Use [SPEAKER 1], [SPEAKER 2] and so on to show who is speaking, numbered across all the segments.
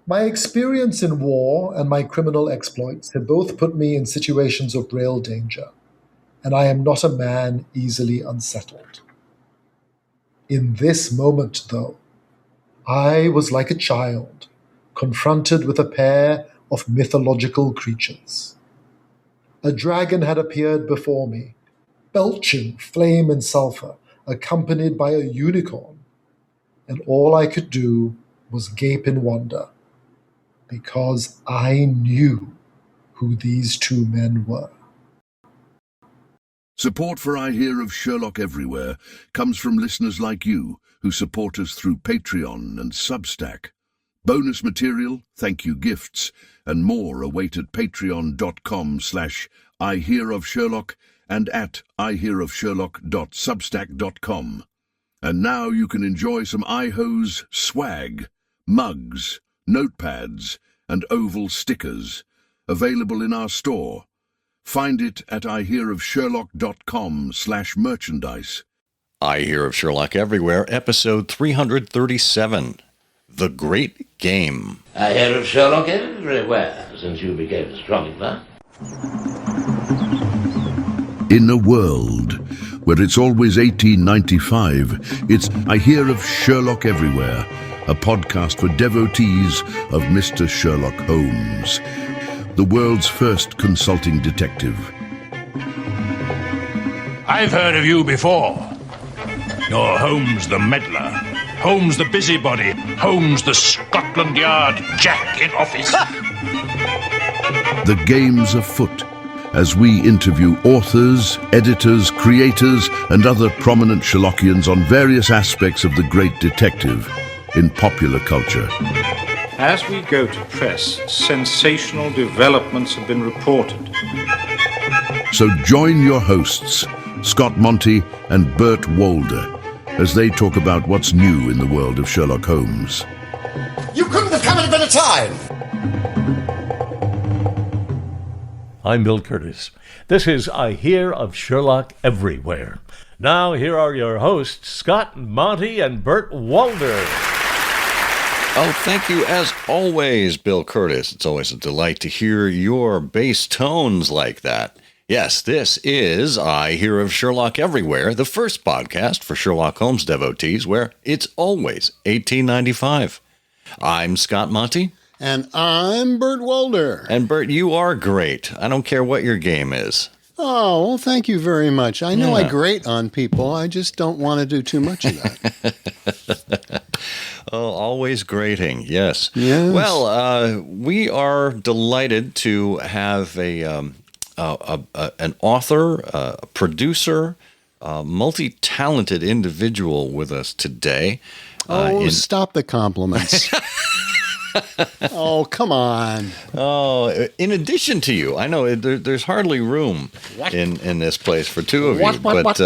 [SPEAKER 1] My experience in war and my criminal exploits have both put me in situations of real danger, and I am not a man easily unsettled. In this moment, though, I was like a child, confronted with a pair of mythological creatures. A dragon had appeared before me, belching flame and sulfur, accompanied by a unicorn, and all I could do was gape in wonder, because I knew who these two men were.
[SPEAKER 2] Support for I Hear of Sherlock Everywhere comes from listeners like you who support us through Patreon and Substack. Bonus material, thank you gifts, and more await at patreon.com/IHearOfSherlock and at ihearofsherlock.substack.com. And now you can enjoy some iHo's swag, mugs, notepads, and oval stickers, available in our store. Find it at ihearofsherlock.com/merchandise.
[SPEAKER 3] I Hear of Sherlock Everywhere, episode 337, The Great Game.
[SPEAKER 4] I hear of Sherlock everywhere since you became astronomer.
[SPEAKER 2] In a world where it's always 1895, it's I Hear of Sherlock Everywhere, a podcast for devotees of Mr. Sherlock Holmes, the world's first consulting detective.
[SPEAKER 5] I've heard of you before. You're Holmes the meddler, Holmes the busybody, Holmes the Scotland Yard Jack in office.
[SPEAKER 2] The game's afoot as we interview authors, editors, creators, and other prominent Sherlockians on various aspects of the great detective in popular culture.
[SPEAKER 6] As we go to press, sensational developments have been reported.
[SPEAKER 2] So join your hosts, Scott Monty and Bert Walder, as they talk about what's new in the world of Sherlock Holmes.
[SPEAKER 7] You couldn't have come at a better time!
[SPEAKER 8] I'm Bill Curtis. This is I Hear of Sherlock Everywhere. Now, here are your hosts, Scott Monty and Bert Walder.
[SPEAKER 3] Oh, thank you as always, Bill Curtis. It's always a delight to hear your bass tones like that. Yes, this is I Hear of Sherlock Everywhere, the first podcast for Sherlock Holmes devotees where it's always 1895. I'm Scott Monty.
[SPEAKER 9] And I'm Bert Walder.
[SPEAKER 3] And Bert, you are great. I don't care what your game is.
[SPEAKER 9] Oh, well, thank you very much. I know I grate on people. I just don't want to do too much of that.
[SPEAKER 3] Oh, always grating, yes.
[SPEAKER 9] Yes.
[SPEAKER 3] Well, we are delighted to have an author, a producer, multi-talented individual with us today.
[SPEAKER 9] Stop the compliments. Oh, come on.
[SPEAKER 3] Oh, in addition to you, I know there's hardly room in this place for two of you. What?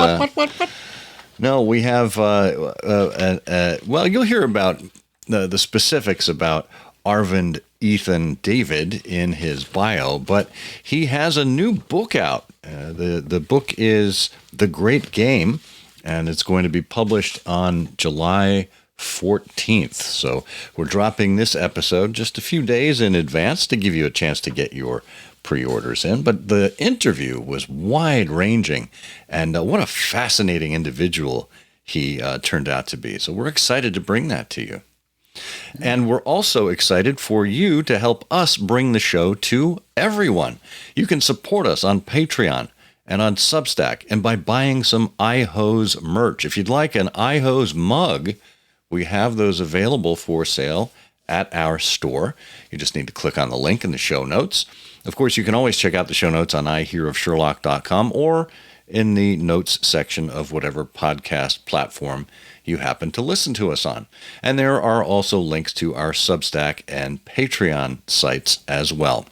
[SPEAKER 3] No, we have, well, you'll hear about the specifics about Arvind Ethan David in his bio, but he has a new book out. The book is The Great Game, and it's going to be published on July 14th. So we're dropping this episode just a few days in advance to give you a chance to get your pre-orders in. But the interview was wide-ranging, and what a fascinating individual he turned out to be. So we're excited to bring that to you. And we're also excited for you to help us bring the show to everyone. You can support us on Patreon and on Substack, and by buying some iHo's merch. If you'd like an iHo's mug, we have those available for sale at our store. You just need to click on the link in the show notes. Of course, you can always check out the show notes on ihearofsherlock.com or in the notes section of whatever podcast platform you happen to listen to us on. And there are also links to our Substack and Patreon sites as well.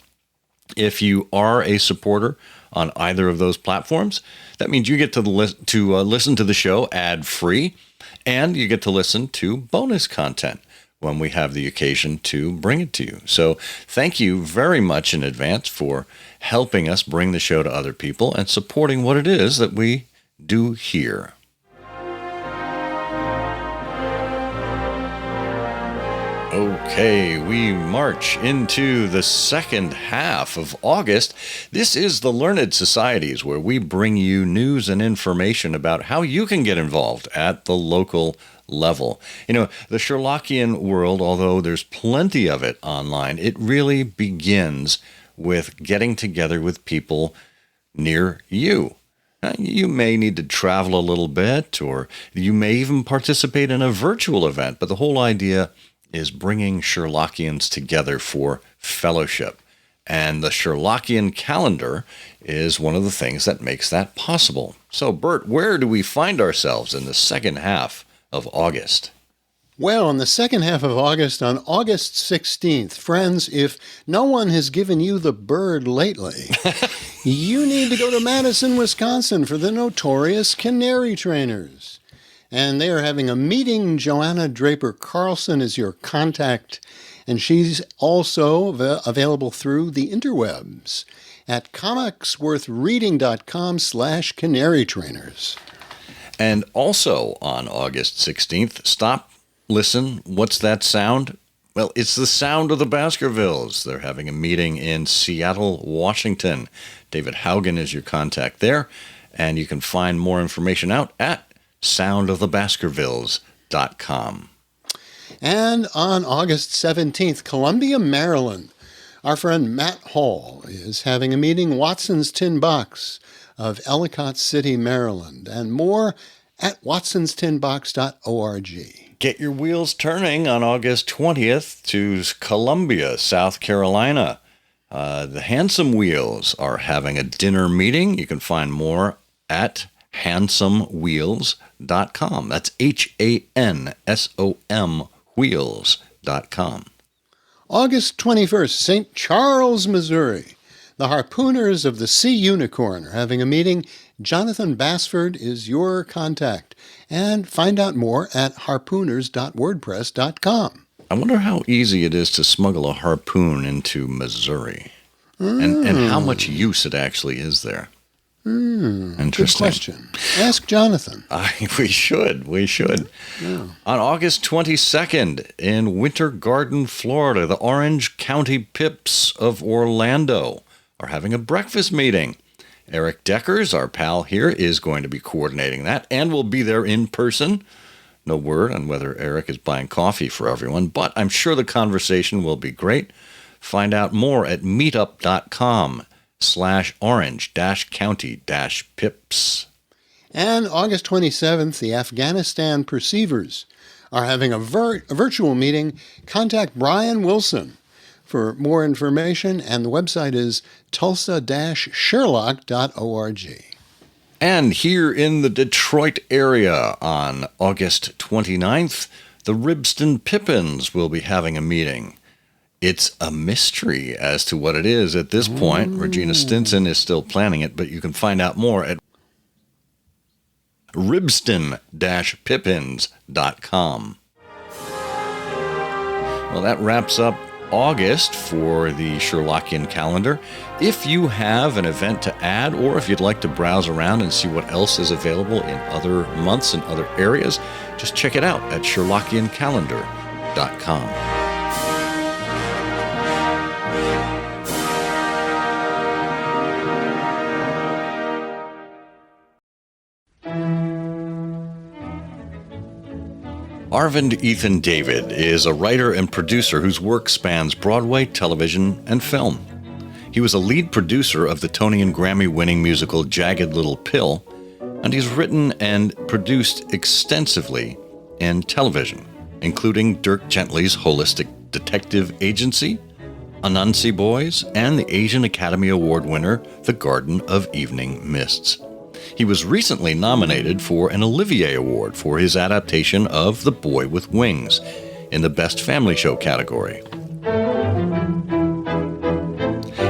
[SPEAKER 3] If you are a supporter on either of those platforms, that means you get to listen to the show ad-free, and you get to listen to bonus content when we have the occasion to bring it to you. So thank you very much in advance for helping us bring the show to other people and supporting what it is that we do here. Okay, we march into the second half of August. This is the Learned Societies, where we bring you news and information about how you can get involved at the local level. You know, the Sherlockian world, although there's plenty of it online, it really begins with getting together with people near you. You may need to travel a little bit, or you may even participate in a virtual event, but the whole idea is bringing Sherlockians together for fellowship. And the Sherlockian calendar is one of the things that makes that possible. So, Bert, where do we find ourselves in the second half of August?
[SPEAKER 9] Well, in the second half of August, on August 16th, friends, if no one has given you the bird lately, you need to go to Madison, Wisconsin for the notorious Canary Trainers. And they are having a meeting. Joanna Draper Carlson is your contact, and she's also available through the interwebs at comicsworthreading.com/Canary Trainers.
[SPEAKER 3] And also on August 16th, stop, listen, what's that sound? Well, it's the sound of the Baskervilles. They're having a meeting in Seattle, Washington. David Haugen is your contact there, and you can find more information out at soundofthebaskervilles.com.
[SPEAKER 9] And on August 17th, Columbia, Maryland, our friend Matt Hall is having a meeting, Watson's Tin Box of Ellicott City, Maryland, and more at watsonstinbox.org.
[SPEAKER 3] Get your wheels turning on August 20th to Columbia, South Carolina. The Handsome Wheels are having a dinner meeting. You can find more at handsomewheels.com. That's HANSOM wheels.com.
[SPEAKER 9] August 21st, St. Charles, Missouri. The Harpooners of the Sea Unicorn are having a meeting. Jonathan Bassford is your contact. And find out more at harpooners.wordpress.com.
[SPEAKER 3] I wonder how easy it is to smuggle a harpoon into Missouri. And how much use it actually is there. Interesting.
[SPEAKER 9] Good question. Ask Jonathan.
[SPEAKER 3] We should. Yeah. On August 22nd, in Winter Garden, Florida, the Orange County Pips of Orlando are having a breakfast meeting. Eric Deckers, our pal here, is going to be coordinating that and will be there in person. No word on whether Eric is buying coffee for everyone, but I'm sure the conversation will be great. Find out more at meetup.com/orange-county-pips.
[SPEAKER 9] And August 27th, the Afghanistan Perceivers are having a virtual meeting. Contact Brian Wilson for more information, and the website is tulsa-sherlock.org.
[SPEAKER 3] And here in the Detroit area on August 29th, the Ribston Pippins will be having a meeting. It's a mystery as to what it is at this point. Regina Stinson is still planning it, but you can find out more at ribston-pippins.com. Well, that wraps up August for the Sherlockian calendar. If you have an event to add, or if you'd like to browse around and see what else is available in other months and other areas, just check it out at sherlockiancalendar.com. Arvind Ethan David is a writer and producer whose work spans Broadway, television, and film. He was a lead producer of the Tony and Grammy-winning musical Jagged Little Pill, and he's written and produced extensively in television, including Dirk Gently's Holistic Detective Agency, Anansi Boys, and the Asian Academy Award winner The Garden of Evening Mists. He was recently nominated for an Olivier Award for his adaptation of The Boy with Wings in the Best Family Show category.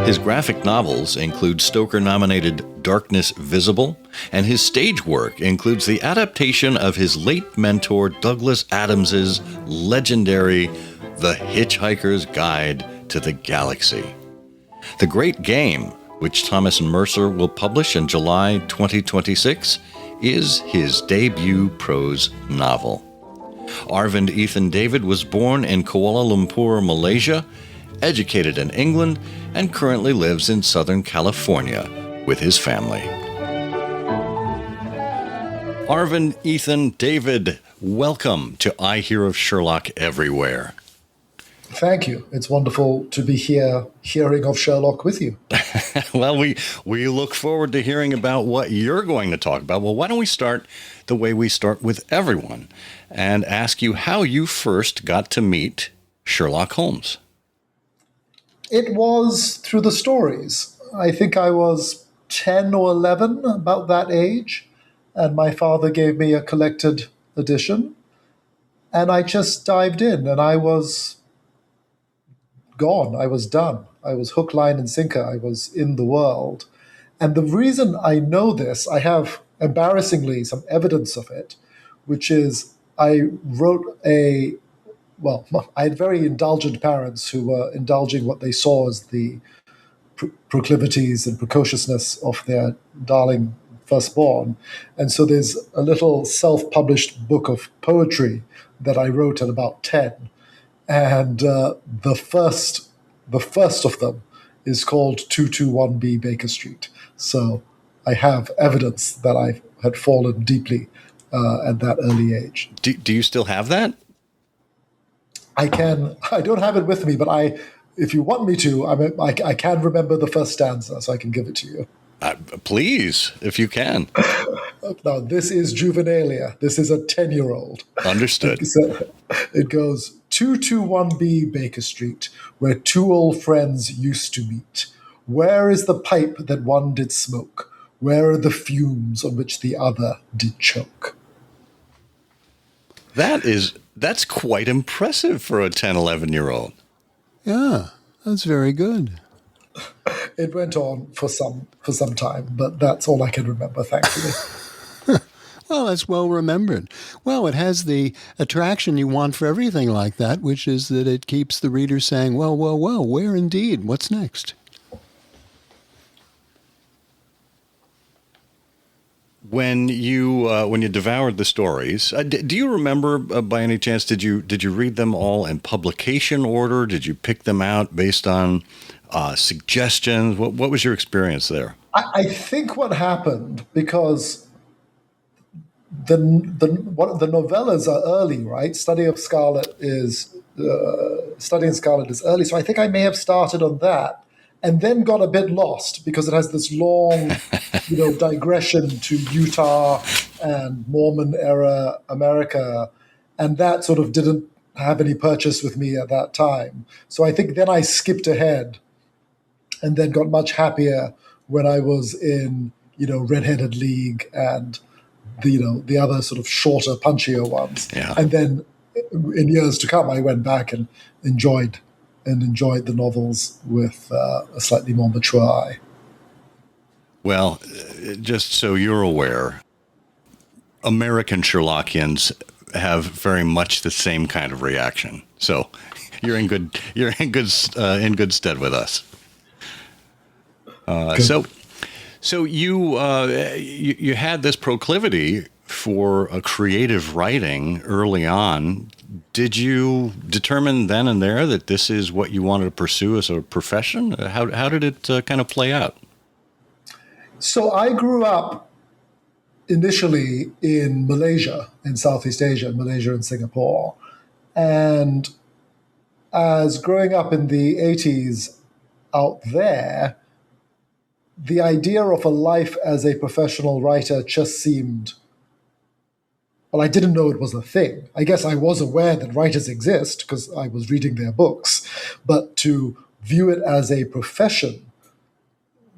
[SPEAKER 3] His graphic novels include Stoker-nominated Darkness Visible, and his stage work includes the adaptation of his late mentor Douglas Adams's legendary The Hitchhiker's Guide to the Galaxy. The Great Game, which Thomas and Mercer will publish in July 2026, is his debut prose novel. Arvind Ethan David was born in Kuala Lumpur, Malaysia, educated in England, and currently lives in Southern California with his family. Arvind Ethan David, welcome to I Hear of Sherlock Everywhere.
[SPEAKER 1] Thank you. It's wonderful to be here hearing of Sherlock with you.
[SPEAKER 3] Well, we look forward to hearing about what you're going to talk about. Well, why don't we start the way we start with everyone and ask you how you first got to meet Sherlock Holmes?
[SPEAKER 1] It was through the stories. I think I was 10 or 11, about that age, and my father gave me a collected edition, and I just dived in, and I was gone. I was done. I was hook, line, and sinker. I was in the world. And the reason I know this, I have embarrassingly some evidence of it, which is I wrote I had very indulgent parents who were indulging what they saw as the proclivities and precociousness of their darling firstborn. And so there's a little self-published book of poetry that I wrote at about 10. And the first of them is called 221B Baker Street. So I have evidence that I had fallen deeply at that early age.
[SPEAKER 3] Do you still have that?
[SPEAKER 1] I don't have it with me, but if you want me to, I can remember the first stanza, so I can give it to you.
[SPEAKER 3] Please, if you can.
[SPEAKER 1] Now, this is juvenilia. This is a 10-year-old.
[SPEAKER 3] Understood.
[SPEAKER 1] It goes, 221B Baker Street, where two old friends used to meet. Where is the pipe that one did smoke? Where are the fumes on which the other did choke?
[SPEAKER 3] That's quite impressive for a 10, 11-year-old.
[SPEAKER 9] Yeah, that's very good.
[SPEAKER 1] It went on for some time, but that's all I can remember, thankfully.
[SPEAKER 9] Well, that's well remembered. Well, it has the attraction you want for everything like that, which is that it keeps the reader saying, well, where indeed? What's next?
[SPEAKER 3] When you devoured the stories, do you remember by any chance? Did you read them all in publication order? Did you pick them out based on suggestions? What was your experience there?
[SPEAKER 1] I think what happened, because the novellas are early, right? Studying Scarlet is early, so I think I may have started on that. And then got a bit lost because it has this long, digression to Utah and Mormon era America, and that sort of didn't have any purchase with me at that time. So I think then I skipped ahead, and then got much happier when I was in Red-Headed League and the other sort of shorter, punchier ones.
[SPEAKER 3] Yeah.
[SPEAKER 1] And then in years to come, I went back and enjoyed the novels with a slightly more mature eye.
[SPEAKER 3] Well, just so you're aware, American Sherlockians have very much the same kind of reaction. So you're in good stead with us. So you had this proclivity for a creative writing early on. Did you determine then and there that this is what you wanted to pursue as a profession? How did it kind of play out?
[SPEAKER 1] So I grew up initially in Malaysia, in Southeast Asia, Malaysia and Singapore. And as growing up in the 80s out there, the idea of a life as a professional writer just seemed, well, I didn't know it was a thing. I guess I was aware that writers exist because I was reading their books, but to view it as a profession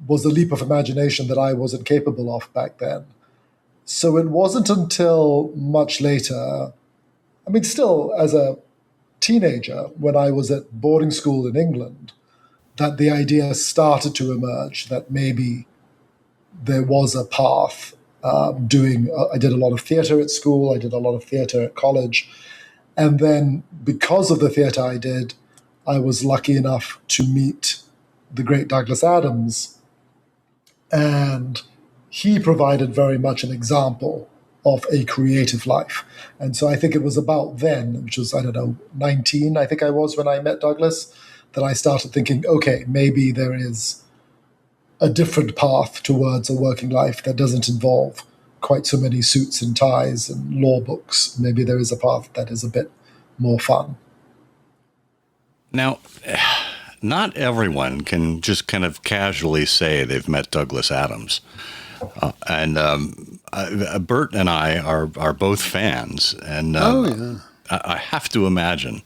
[SPEAKER 1] was a leap of imagination that I wasn't capable of back then. So it wasn't until much later, still as a teenager, when I was at boarding school in England, that the idea started to emerge that maybe there was a path. I did a lot of theater at school, I did a lot of theater at college, and then because of the theater I did, I was lucky enough to meet the great Douglas Adams, and he provided very much an example of a creative life. And so I think it was about then, which was, 19, I think I was when I met Douglas, that I started thinking, okay, maybe there is a different path towards a working life that doesn't involve quite so many suits and ties and law books. Maybe there is a path that is a bit more fun.
[SPEAKER 3] Now, not everyone can just kind of casually say they've met Douglas Adams. Bert and I are both fans. And I have to imagine,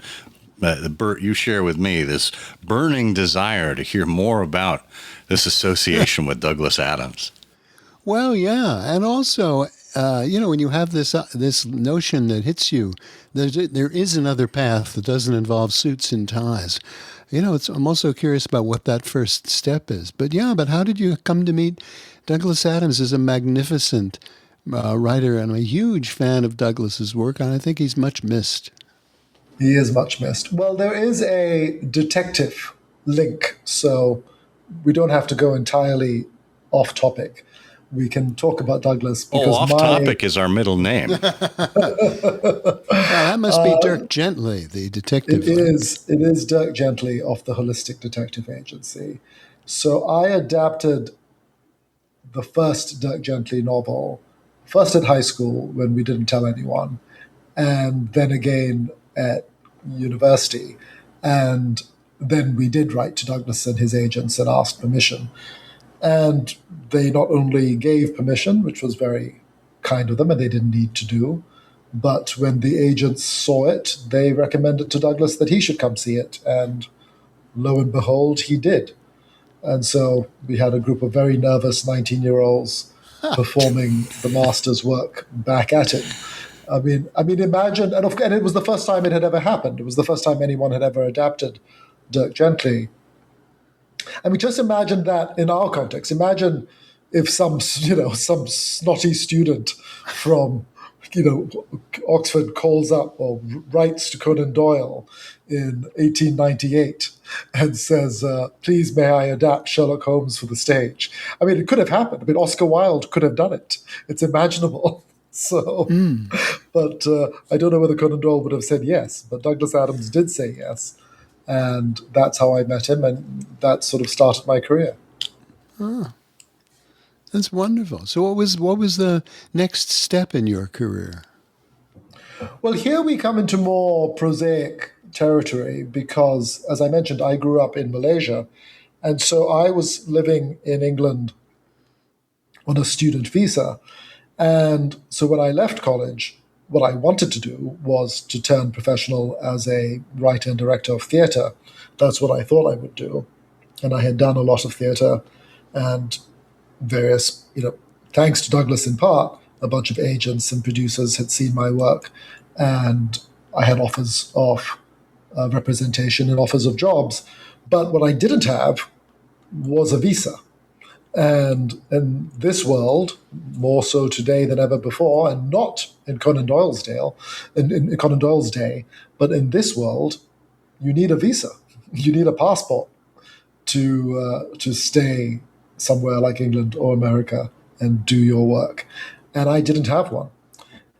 [SPEAKER 3] Bert, you share with me this burning desire to hear more about this association with Douglas Adams.
[SPEAKER 9] Well, yeah. And also, when you have this notion that hits you, there is another path that doesn't involve suits and ties. I'm also curious about what that first step is. But how did you come to meet Douglas Adams? Is a magnificent writer, and I'm a huge fan of Douglas's work, and I think he's much missed.
[SPEAKER 1] He is much missed. Well, there is a detective link, so we don't have to go entirely off topic. We can talk about Douglas because
[SPEAKER 3] off topic is our middle name.
[SPEAKER 9] That must be Dirk Gently, the detective.
[SPEAKER 1] It is Dirk Gently of the Holistic Detective Agency. So I adapted the first Dirk Gently novel, first at high school when we didn't tell anyone, and then again at university. And then we did write to Douglas and his agents and asked permission. And they not only gave permission, which was very kind of them, and they didn't need to do, but when the agents saw it, they recommended to Douglas that he should come see it. And lo and behold, he did. And so we had a group of very nervous 19-year-olds performing the master's work back at him. I mean, imagine, and it was the first time it had ever happened. It was the first time anyone had ever adapted Dirk Gently. I mean, just imagine that in our context. Imagine if some snotty student from, Oxford calls up or writes to Conan Doyle in 1898 and says, please may I adapt Sherlock Holmes for the stage. I mean, it could have happened. I mean, Oscar Wilde could have done it. It's imaginable. So, but I don't know whether Conan Doyle would have said yes, but Douglas Adams did say yes. And that's how I met him, and that sort of started my career.
[SPEAKER 9] Oh, that's wonderful. So what was the next step in your career?
[SPEAKER 1] Well, here we come into more prosaic territory because, as I mentioned, I grew up in Malaysia. And so I was living in England on a student visa. And so when I left college, what I wanted to do was to turn professional as a writer and director of theatre. That's what I thought I would do. And I had done a lot of theatre and various, thanks to Douglas in part, a bunch of agents and producers had seen my work. And I had offers of representation and offers of jobs. But what I didn't have was a visa. And in this world, more so today than ever before, and not in Conan Doyle's day, but in this world, you need a visa. You need a passport to stay somewhere like England or America and do your work. And I didn't have one.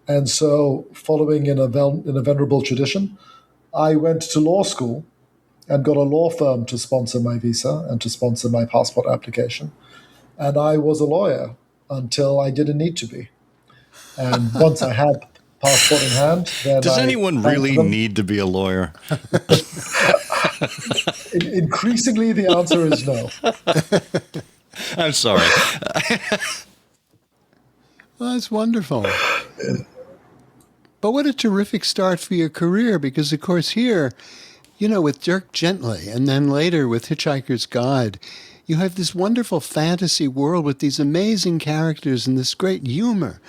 [SPEAKER 1] And so, following in a venerable tradition, I went to law school and got a law firm to sponsor my visa and to sponsor my passport application. And I was a lawyer until I didn't need to be. And once I had passport in hand, then
[SPEAKER 3] Does anyone really need to be a lawyer?
[SPEAKER 1] Increasingly, the answer is no.
[SPEAKER 3] I'm sorry.
[SPEAKER 9] Well, that's wonderful. But what a terrific start for your career, because, of course, here, with Dirk Gently and then later with Hitchhiker's Guide, you have this wonderful fantasy world with these amazing characters and this great humor.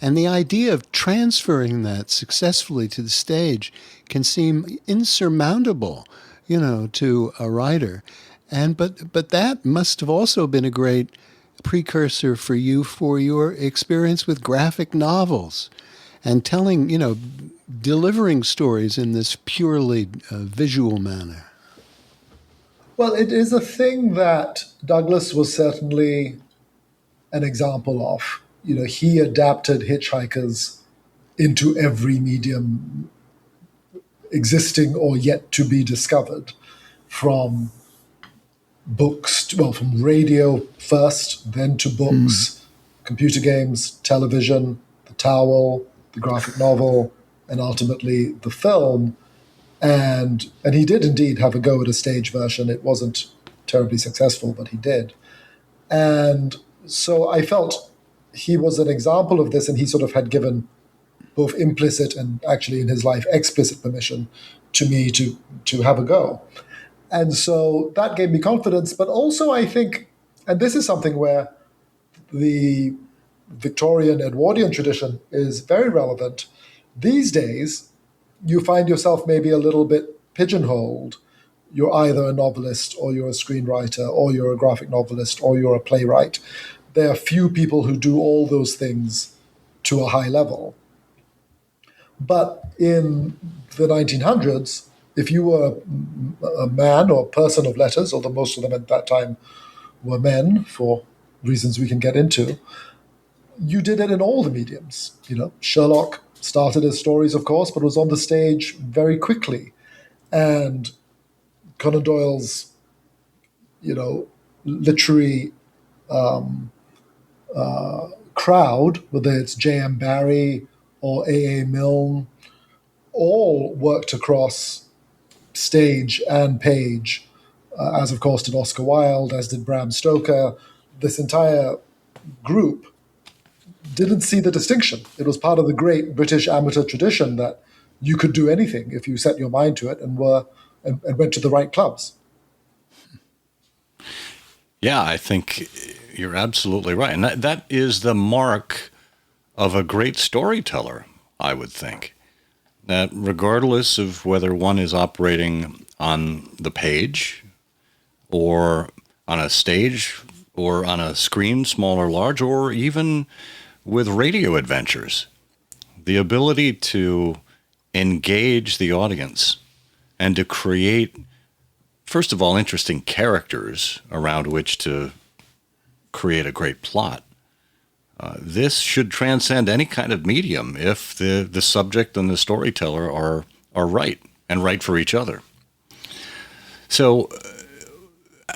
[SPEAKER 9] And the idea of transferring that successfully to the stage can seem insurmountable, to a writer. But that must have also been a great precursor for you for your experience with graphic novels and telling, delivering stories in this purely visual manner.
[SPEAKER 1] Well, it is a thing that Douglas was certainly an example of. he adapted Hitchhikers into every medium existing or yet to be discovered, from books, from radio first, then to books, computer games, television, the towel, the graphic novel, and ultimately the film. And he did indeed have a go at a stage version. It wasn't terribly successful, but he did. And so I felt he was an example of this, and he sort of had given both implicit and actually in his life explicit permission to me to have a go. And so that gave me confidence. But also I think, and this is something where the Victorian Edwardian tradition is very relevant, these days you find yourself maybe a little bit pigeonholed. You're either a novelist or you're a screenwriter or you're a graphic novelist or you're a playwright. There are few people who do all those things to a high level. But in the 1900s, if you were a man or a person of letters, although most of them at that time were men for reasons we can get into, you did it in all the mediums. Sherlock started as stories, of course, but was on the stage very quickly. And Conan Doyle's, literary crowd, whether it's J.M. Barrie or A.A. Milne, all worked across stage and page, as of course did Oscar Wilde, as did Bram Stoker. This entire group didn't see the distinction. It was part of the great British amateur tradition that you could do anything if you set your mind to it and went to the right clubs.
[SPEAKER 3] Yeah, I think you're absolutely right. And that is the mark of a great storyteller, I would think. That regardless of whether one is operating on the page or on a stage or on a screen, small or large, or even with radio adventures, the ability to engage the audience and to create, first of all, interesting characters around which to create a great plot. This should transcend any kind of medium if the subject and the storyteller are right and right for each other. So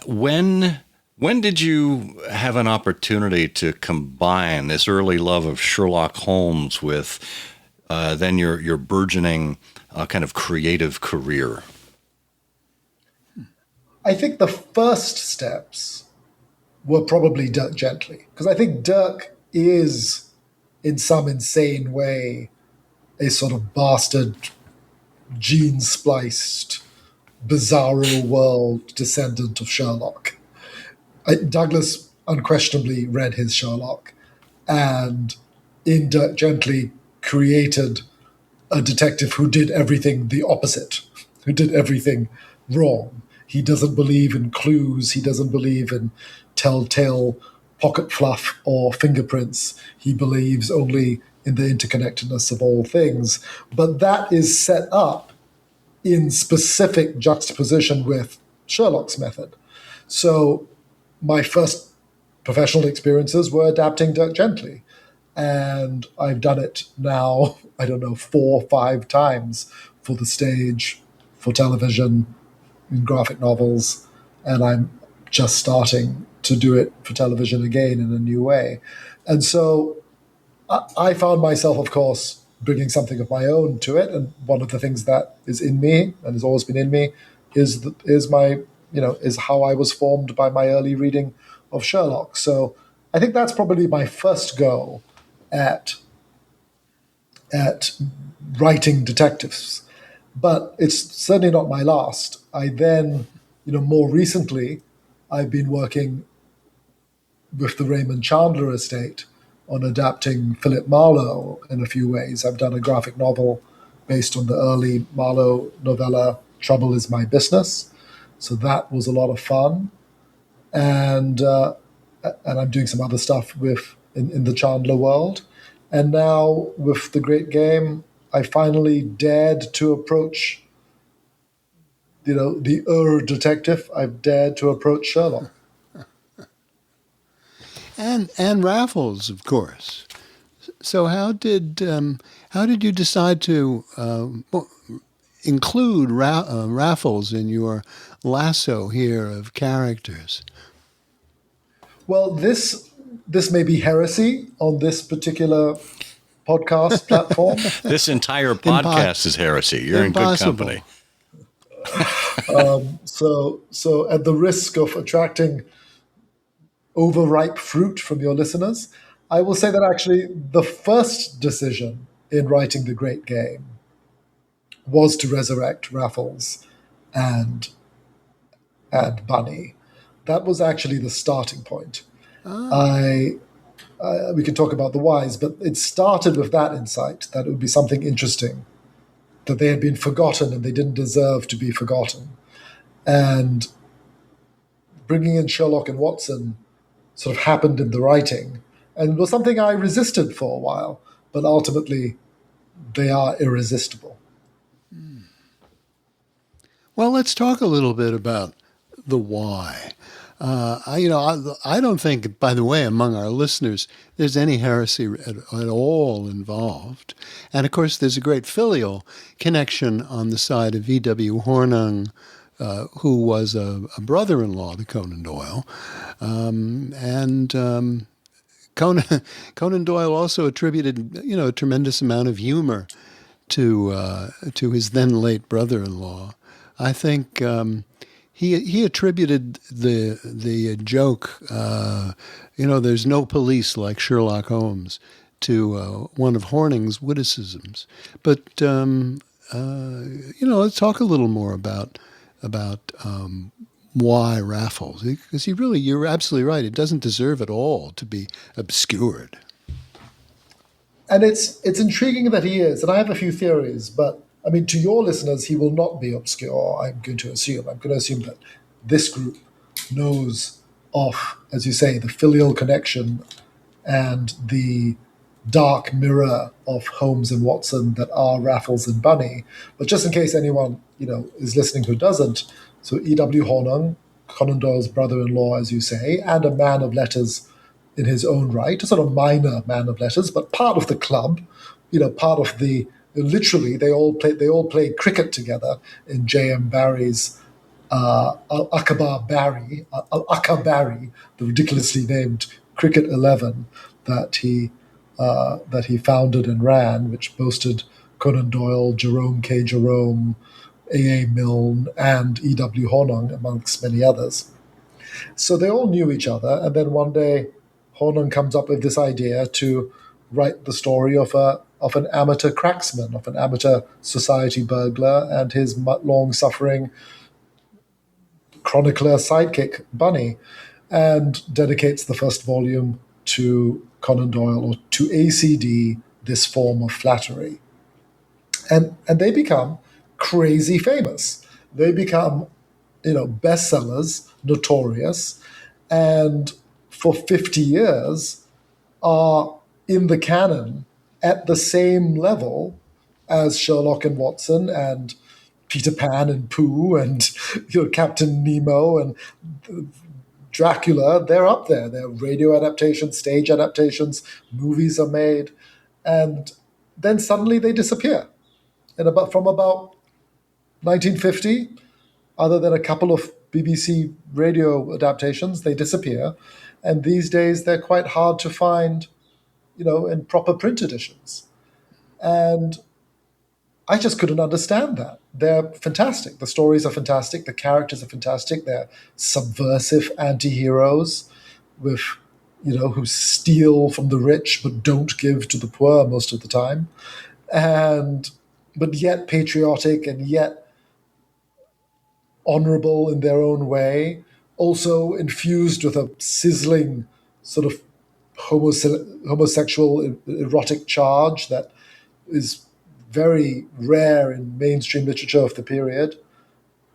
[SPEAKER 3] when did you have an opportunity to combine this early love of Sherlock Holmes with then your burgeoning kind of creative career?
[SPEAKER 1] I think the first steps were probably Dirk Gently, because I think Dirk is, in some insane way, a sort of bastard, gene-spliced, bizarro world descendant of Sherlock. Douglas unquestionably read his Sherlock, and in Dirk Gently created a detective who did everything the opposite, who did everything wrong. He doesn't believe in clues. He doesn't believe in telltale pocket fluff or fingerprints. He believes only in the interconnectedness of all things. But that is set up in specific juxtaposition with Sherlock's method. So my first professional experiences were adapting Dirk Gently. And I've done it now, 4 or 5 times for the stage, for television, in graphic novels, and I'm just starting to do it for television again in a new way. And so I found myself, of course, bringing something of my own to it. And one of the things that is in me and has always been in me is how I was formed by my early reading of Sherlock. So I think that's probably my first go at writing detectives. But it's certainly not my last. I then, more recently, I've been working with the Raymond Chandler estate on adapting Philip Marlowe in a few ways. I've done a graphic novel based on the early Marlowe novella, Trouble Is My Business. So that was a lot of fun. And I'm doing some other stuff in the Chandler world. And now with The Great Game, I finally dared to approach, the detective. I've dared to approach Sherlock.
[SPEAKER 9] and Raffles, of course. So how did you decide to include Raffles in your lasso here of characters?
[SPEAKER 1] Well, this may be heresy on this particular podcast platform.
[SPEAKER 3] This entire podcast is heresy. You're
[SPEAKER 9] Impossible.
[SPEAKER 3] in good company.
[SPEAKER 1] So at the risk of attracting overripe fruit from your listeners, I will say that actually the first decision in writing The Great Game was to resurrect Raffles and Bunny. That was actually the starting point. We can talk about the whys, but it started with that insight that it would be something interesting, that they had been forgotten and they didn't deserve to be forgotten. And bringing in Sherlock and Watson sort of happened in the writing, and was something I resisted for a while, but ultimately they are irresistible.
[SPEAKER 9] Well, let's talk a little bit about the why. I don't think, by the way, among our listeners, there's any heresy at all involved. And of course, there's a great filial connection on the side of E.W. Hornung, who was a brother-in-law to Conan Doyle. Conan Doyle also attributed, a tremendous amount of humor to his then late brother-in-law. I think he attributed the joke, there's no police like Sherlock Holmes, to one of Hornung's witticisms. But let's talk a little more about why Raffles, because you're absolutely right. It doesn't deserve at all to be obscured.
[SPEAKER 1] And it's intriguing that he is, and I have a few theories, but I mean, to your listeners, he will not be obscure, I'm going to assume. I'm going to assume that this group knows of, as you say, the filial connection and the dark mirror of Holmes and Watson that are Raffles and Bunny. But just in case anyone, is listening who doesn't, so E.W. Hornung, Conan Doyle's brother-in-law, as you say, and a man of letters in his own right, a sort of minor man of letters, but part of the club, part of the... Literally, they all played cricket together in J.M. Barrie's Al-Akbar Barrie, the ridiculously named Cricket 11 that he founded and ran, which boasted Conan Doyle, Jerome K. Jerome, A.A. Milne, and E.W. Hornung, amongst many others. So they all knew each other, and then one day Hornung comes up with this idea to write the story of an amateur cracksman, of an amateur society burglar, and his long-suffering chronicler sidekick, Bunny, and dedicates the first volume to Conan Doyle, or to ACD, this form of flattery. And they become crazy famous. They become, bestsellers, notorious, and for 50 years are in the canon at the same level as Sherlock and Watson and Peter Pan and Pooh and Captain Nemo and Dracula. They're up there. They're radio adaptations, stage adaptations, movies are made, and then suddenly they disappear. And from about 1950, other than a couple of BBC radio adaptations, they disappear. And these days they're quite hard to find, in proper print editions. And I just couldn't understand that. They're fantastic. The stories are fantastic. The characters are fantastic. They're subversive anti-heroes with, who steal from the rich but don't give to the poor most of the time. But yet patriotic and yet honorable in their own way, also infused with a sizzling sort of homosexual erotic charge that is very rare in mainstream literature of the period.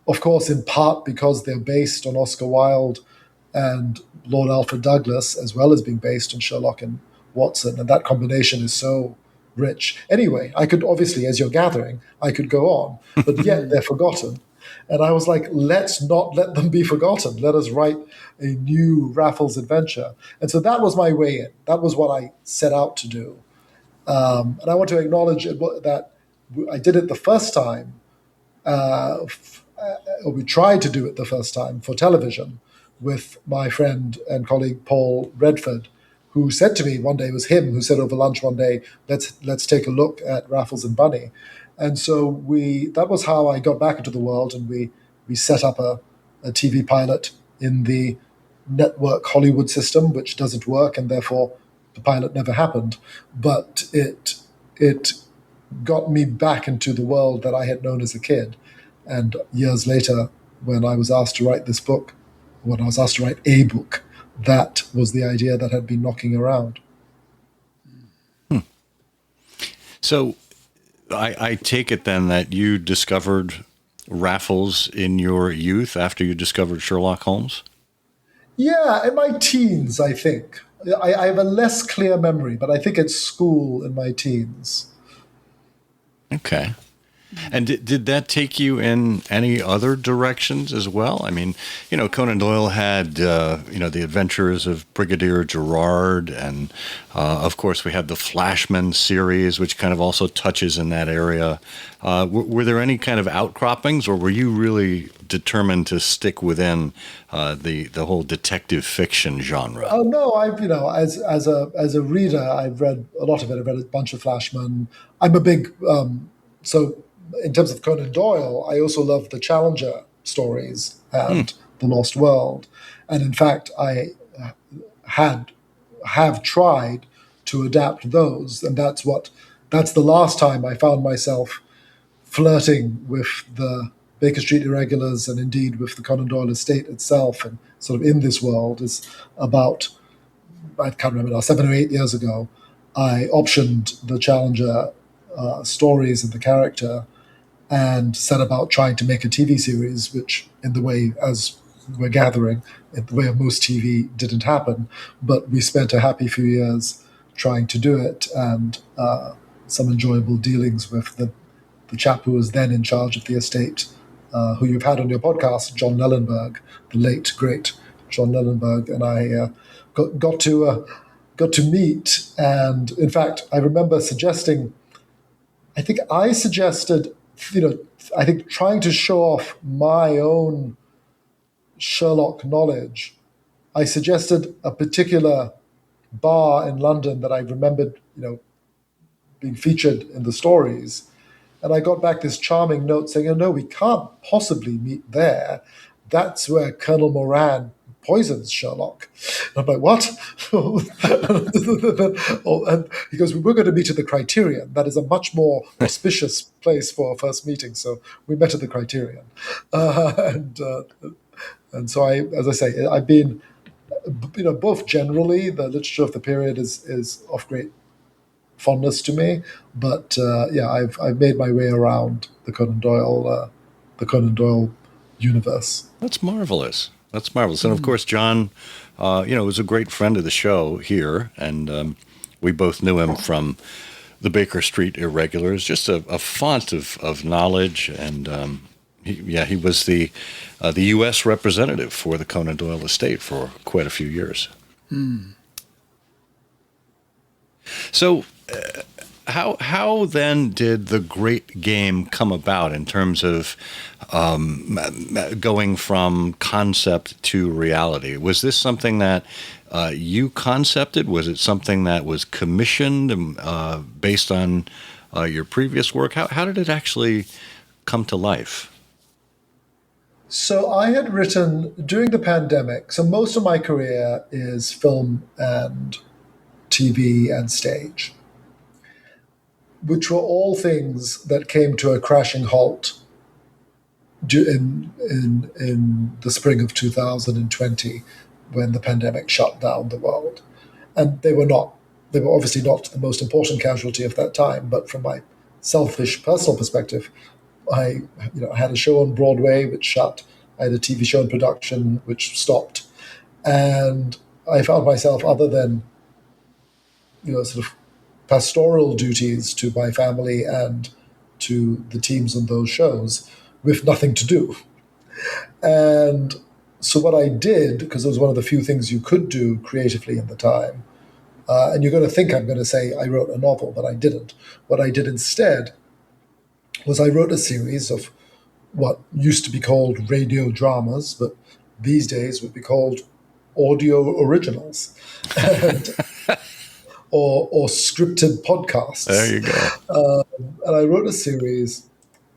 [SPEAKER 1] Of course, in part because they're based on Oscar Wilde and Lord Alfred Douglas, as well as being based on Sherlock and Watson, and that combination is so rich. Anyway, I could obviously, as you're gathering, I could go on, but yet they're forgotten. And I was like, let's not let them be forgotten. Let us write a new Raffles adventure. And so that was my way in. That was what I set out to do. And I want to acknowledge that I did it the first time, or we tried to do it the first time for television with my friend and colleague Paul Redford, who said to me one day, it was him who said over lunch one day, let's take a look at Raffles and Bunny. And so that was how I got back into the world, and we set up a TV pilot in the network Hollywood system, which doesn't work, and therefore the pilot never happened. But it got me back into the world that I had known as a kid. And years later, when I was asked to write this book, when I was asked to write a book, that was the idea that had been knocking around.
[SPEAKER 3] So I take it then that you discovered Raffles in your youth after you discovered Sherlock Holmes?
[SPEAKER 1] Yeah, in my teens, I think. I have a less clear memory, but I think at school in my teens.
[SPEAKER 3] Okay. And did that take you in any other directions as well? I mean, Conan Doyle had, The Adventures of Brigadier Gerard, and of course we had the Flashman series, which kind of also touches in that area. Were there any kind of outcroppings, or were you really determined to stick within the whole detective fiction genre?
[SPEAKER 1] Oh no, as a reader, I've read a lot of it. I've read a bunch of Flashman. I'm a big so. In terms of Conan Doyle, I also love the Challenger stories and The Lost World. And in fact, I have tried to adapt those. And that's the last time I found myself flirting with the Baker Street Irregulars and indeed with the Conan Doyle estate itself, and sort of in this world is about, I can't remember now, 7 or 8 years ago, I optioned the Challenger stories and the character and set about trying to make a TV series, which in the way, as we're gathering, in the way of most TV, didn't happen. But we spent a happy few years trying to do it, and some enjoyable dealings with the chap who was then in charge of the estate, who you've had on your podcast, John Nellenberg, the late, great John Nellenberg, and I got to meet. And in fact, I remember suggested, I think trying to show off my own Sherlock knowledge, I suggested a particular bar in London that I remembered, being featured in the stories. And I got back this charming note saying, no, we can't possibly meet there. That's where Colonel Moran poisons Sherlock. And I'm like, what? And he goes, we're going to meet at the Criterion. That is a much more auspicious place for a first meeting. So we met at the Criterion. And so as I say, I've been, both generally, the literature of the period is of great fondness to me. But I've made my way around the Conan Doyle universe.
[SPEAKER 3] That's marvelous. That's marvelous. And of course, John, was a great friend of the show here, and we both knew him from the Baker Street Irregulars, just a font of knowledge. And he was the U.S. representative for the Conan Doyle estate for quite a few years. So how then did the great game come about in terms of going from concept to reality? Was this something that you concepted? Was it something that was commissioned based on your previous work? How did it actually come to life?
[SPEAKER 1] So I had written during the pandemic. So most of my career is film and TV and stage, which were all things that came to a crashing halt in the spring of 2020, when the pandemic shut down the world. And they were obviously not the most important casualty of that time, but from my selfish personal perspective, I had a show on Broadway which shut. I had a TV show in production which stopped. And I found myself, other than sort of pastoral duties to my family and to the teams on those shows, with nothing to do. And so what I did, because it was one of the few things you could do creatively in the time, and you're going to think I'm going to say I wrote a novel, but I didn't. What I did instead was I wrote a series of what used to be called radio dramas, but these days would be called audio originals, and, or scripted podcasts.
[SPEAKER 3] There you go.
[SPEAKER 1] And I wrote a series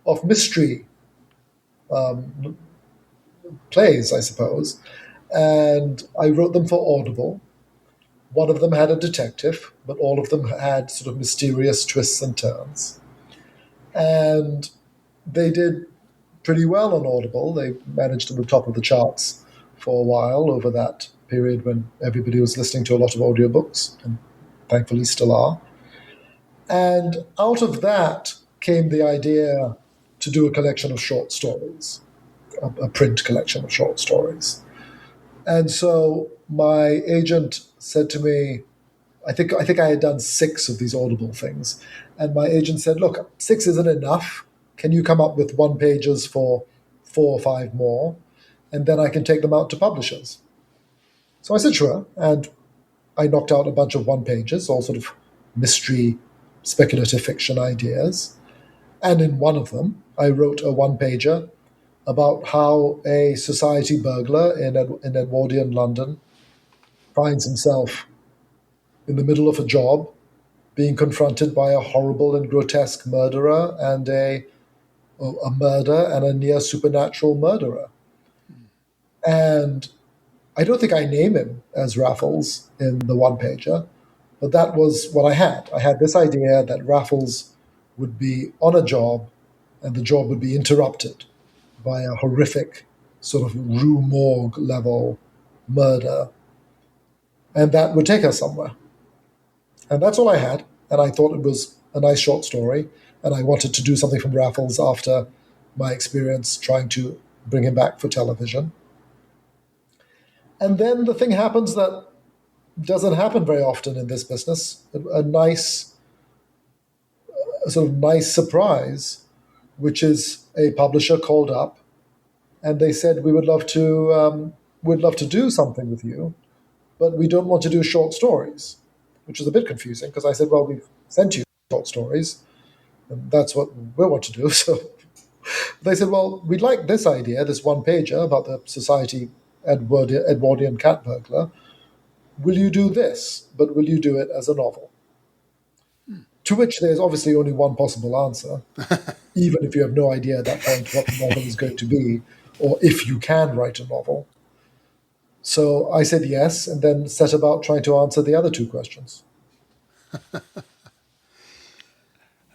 [SPEAKER 1] of mystery plays, I suppose, and I wrote them for Audible. One of them had a detective, but all of them had sort of mysterious twists and turns. And they did pretty well on Audible. They managed at the top of the charts for a while over that period when everybody was listening to a lot of audiobooks, and thankfully still are. And out of that came the idea to do a collection of short stories, a print collection of short stories. And so my agent said to me, I think I had done 6 of these Audible things. And my agent said, look, 6 isn't enough. Can you come up with one-pagers for 4 or 5 more? And then I can take them out to publishers. So I said, sure. And I knocked out a bunch of one-pagers, all sort of mystery, speculative fiction ideas. And in one of them, I wrote a one-pager about how a society burglar in Edwardian London finds himself in the middle of a job being confronted by a horrible and grotesque murderer and a murder and a near supernatural murderer. And I don't think I name him as Raffles in the one-pager, but that was what I had. I had this idea that Raffles would be on a job and the job would be interrupted by a horrific sort of Rue Morgue level murder, and that would take us somewhere. And that's all I had, and I thought it was a nice short story, and I wanted to do something from Raffles after my experience trying to bring him back for television. And then the thing happens that doesn't happen very often in this business, a sort of nice surprise, which is a publisher called up and they said, we'd love to do something with you, but we don't want to do short stories, which was a bit confusing because I said, well, we've sent you short stories and that's what we want to do. So they said, well, we'd like this idea, this one-pager about the society Edwardian cat burglar. Will you do this, but will you do it as a novel? To which there's obviously only one possible answer, even if you have no idea at that point what the novel is going to be, or if you can write a novel. So I said yes, and then set about trying to answer the other 2 questions.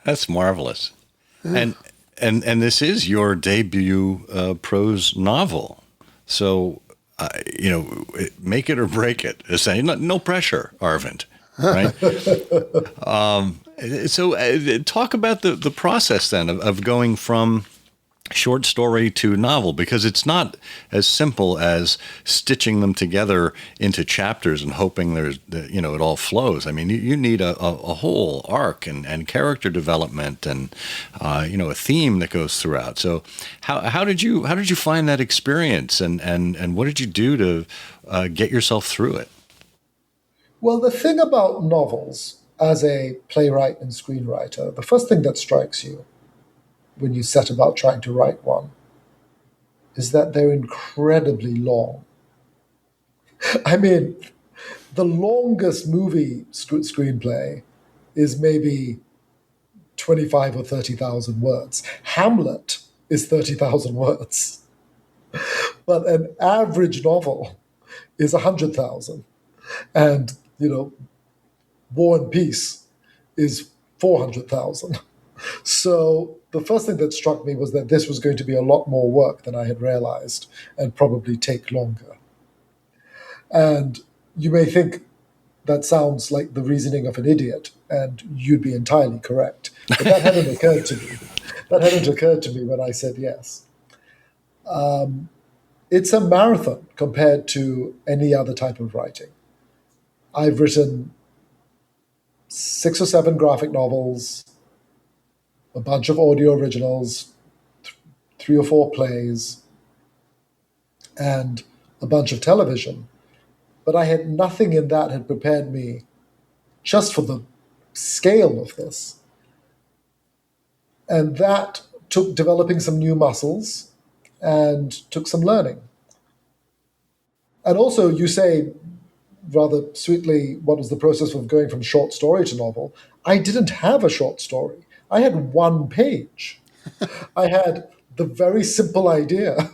[SPEAKER 3] That's marvelous. And this is your debut prose novel. So, make it or break it. Saying no pressure, Arvind. Right? So talk about the process then of going from short story to novel, because it's not as simple as stitching them together into chapters and hoping it all flows. I mean, you need a whole arc and character development and a theme that goes throughout. So how did you find that experience and what did you do to get yourself through it?
[SPEAKER 1] Well, the thing about novels as a playwright and screenwriter, the first thing that strikes you when you set about trying to write one is that they're incredibly long. I mean, the longest movie screenplay is maybe 25 or 30,000 words. Hamlet is 30,000 words. But an average novel is 100,000. And, War and Peace is 400,000. So the first thing that struck me was that this was going to be a lot more work than I had realized and probably take longer. And you may think that sounds like the reasoning of an idiot, and you'd be entirely correct. But that hadn't occurred to me. That hadn't occurred to me when I said yes. It's a marathon compared to any other type of writing. I've written 6 or 7 graphic novels, a bunch of audio originals, 3 or 4 plays, and a bunch of television. But I had nothing in that had prepared me just for the scale of this. And that took developing some new muscles and took some learning. And also, you say rather sweetly, what was the process of going from short story to novel? I didn't have a short story. I had 1 page. I had the very simple idea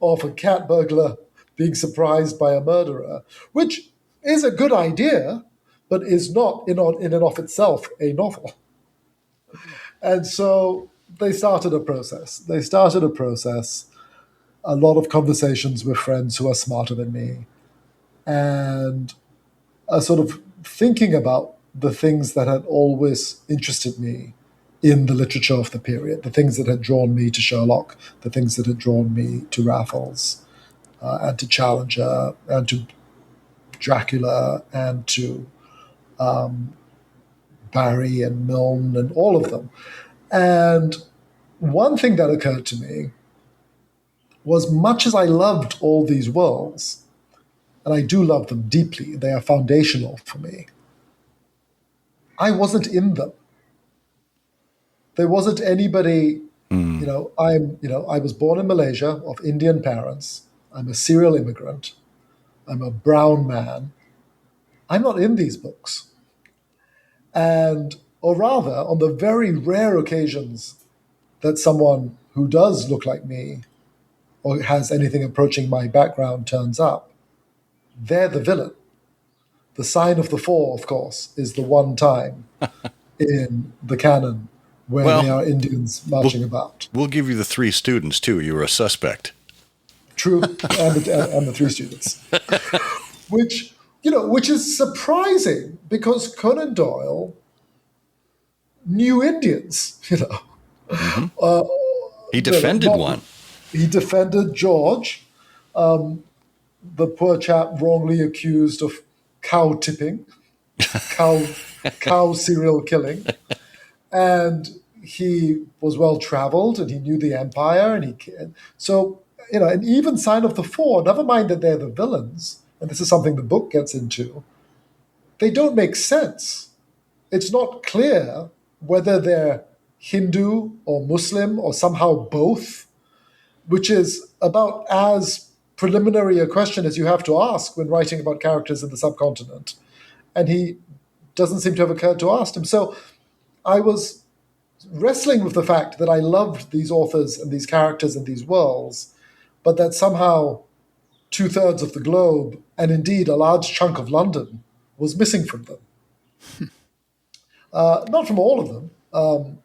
[SPEAKER 1] of a cat burglar being surprised by a murderer, which is a good idea, but is not in and of itself a novel. And so they started a process. A lot of conversations with friends who are smarter than me, and a sort of thinking about the things that had always interested me in the literature of the period, the things that had drawn me to Sherlock, the things that had drawn me to Raffles, and to Challenger, and to Dracula, and to Barry and Milne, and all of them. And one thing that occurred to me was, much as I loved all these worlds, and I do love them deeply, they are foundational for me, I wasn't in them. There wasn't anybody, I was born in Malaysia of Indian parents. I'm a serial immigrant. I'm a brown man. I'm not in these books. Or rather, on the very rare occasions that someone who does look like me or has anything approaching my background turns up, they're the villain. The sign of the four, of course, is the one time in the canon where they are Indians marching about.
[SPEAKER 3] We'll give you the 3 students, too. You were a suspect.
[SPEAKER 1] True, and the 3 students. Which is surprising, because Conan Doyle knew Indians,
[SPEAKER 3] Mm-hmm. He defended one.
[SPEAKER 1] He defended George, the poor chap wrongly accused of cow tipping, cow serial killing. And he was well-traveled, and he knew the empire, and and even Sign of the Four, never mind that they're the villains, and this is something the book gets into, they don't make sense. It's not clear whether they're Hindu or Muslim or somehow both, which is about as preliminary a question as you have to ask when writing about characters in the subcontinent. And he doesn't seem to have occurred to ask him. So I was wrestling with the fact that I loved these authors and these characters and these worlds, but that somehow 2/3 of the globe, and indeed a large chunk of London, was missing from them. Not from all of them.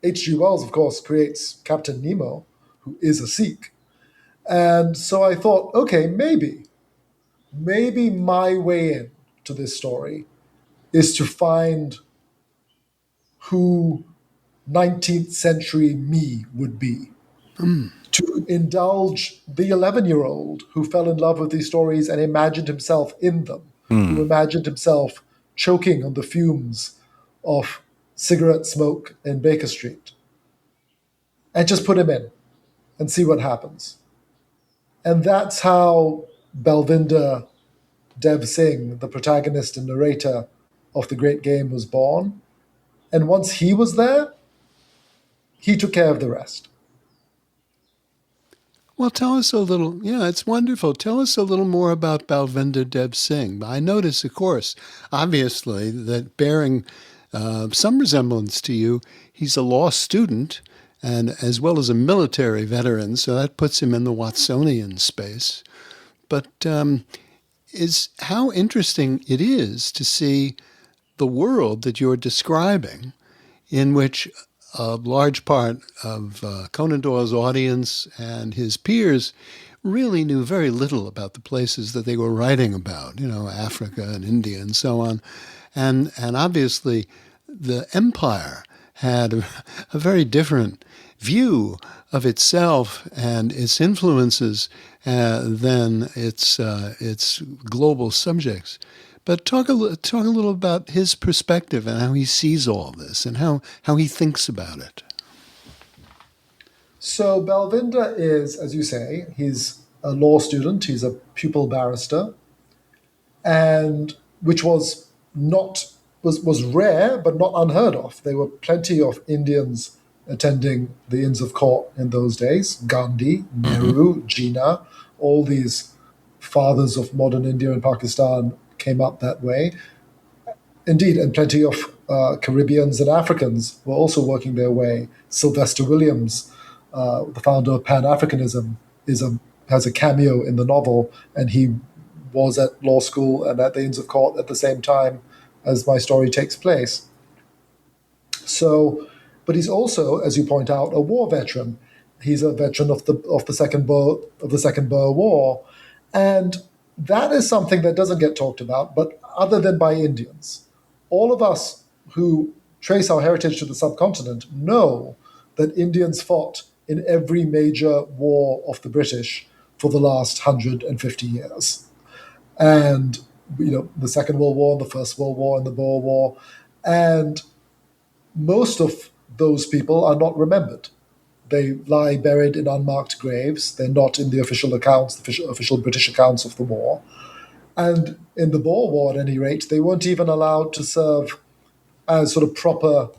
[SPEAKER 1] H.G. Wells, of course, creates Captain Nemo, who is a Sikh. And so I thought, okay, maybe my way in to this story is to find who 19th century me would be. To indulge the 11-year-old who fell in love with these stories and imagined himself in them, who imagined himself choking on the fumes of cigarette smoke in Baker Street, and just put him in and see what happens. And that's how Balvinder Dev Singh, the protagonist and narrator of The Great Game, was born. And once he was there, he took care of the rest.
[SPEAKER 9] Well, tell us a little. Yeah, it's wonderful. Tell us a little more about Balvinder Dev Singh. I notice, of course, obviously, that bearing some resemblance to you, he's a law student and as well as a military veteran, so that puts him in the Watsonian space. But is how interesting it is to see the world that you're describing, in which a large part of Conan Doyle's audience and his peers really knew very little about the places that they were writing about, Africa and India and so on. And obviously the empire had a very different view of itself and its influences than its global subjects. But talk a little about his perspective and how he sees all this and how he thinks about it.
[SPEAKER 1] So Balvinder is, as you say, he's a law student, he's a pupil barrister, and which was not was rare but not unheard of. There were plenty of Indians attending the Inns of Court in those days. Gandhi, Nehru, Jinnah, all these fathers of modern India and Pakistan came up that way. Indeed, and plenty of Caribbeans and Africans were also working their way. Sylvester Williams, the founder of Pan-Africanism, has a cameo in the novel, and he was at law school and at the Inns of Court at the same time as my story takes place. So, but he's also, as you point out, a war veteran. He's a veteran of the Second Boer War, and that is something that doesn't get talked about, but other than by Indians. All of us who trace our heritage to the subcontinent know that Indians fought in every major war of the British for the last 150 years. And, the Second World War, the First World War, and the Boer War. And most of those people are not remembered. They lie buried in unmarked graves. They're not in the official accounts, the official British accounts of the war. And in the Boer War, at any rate, they weren't even allowed to serve as sort of proper,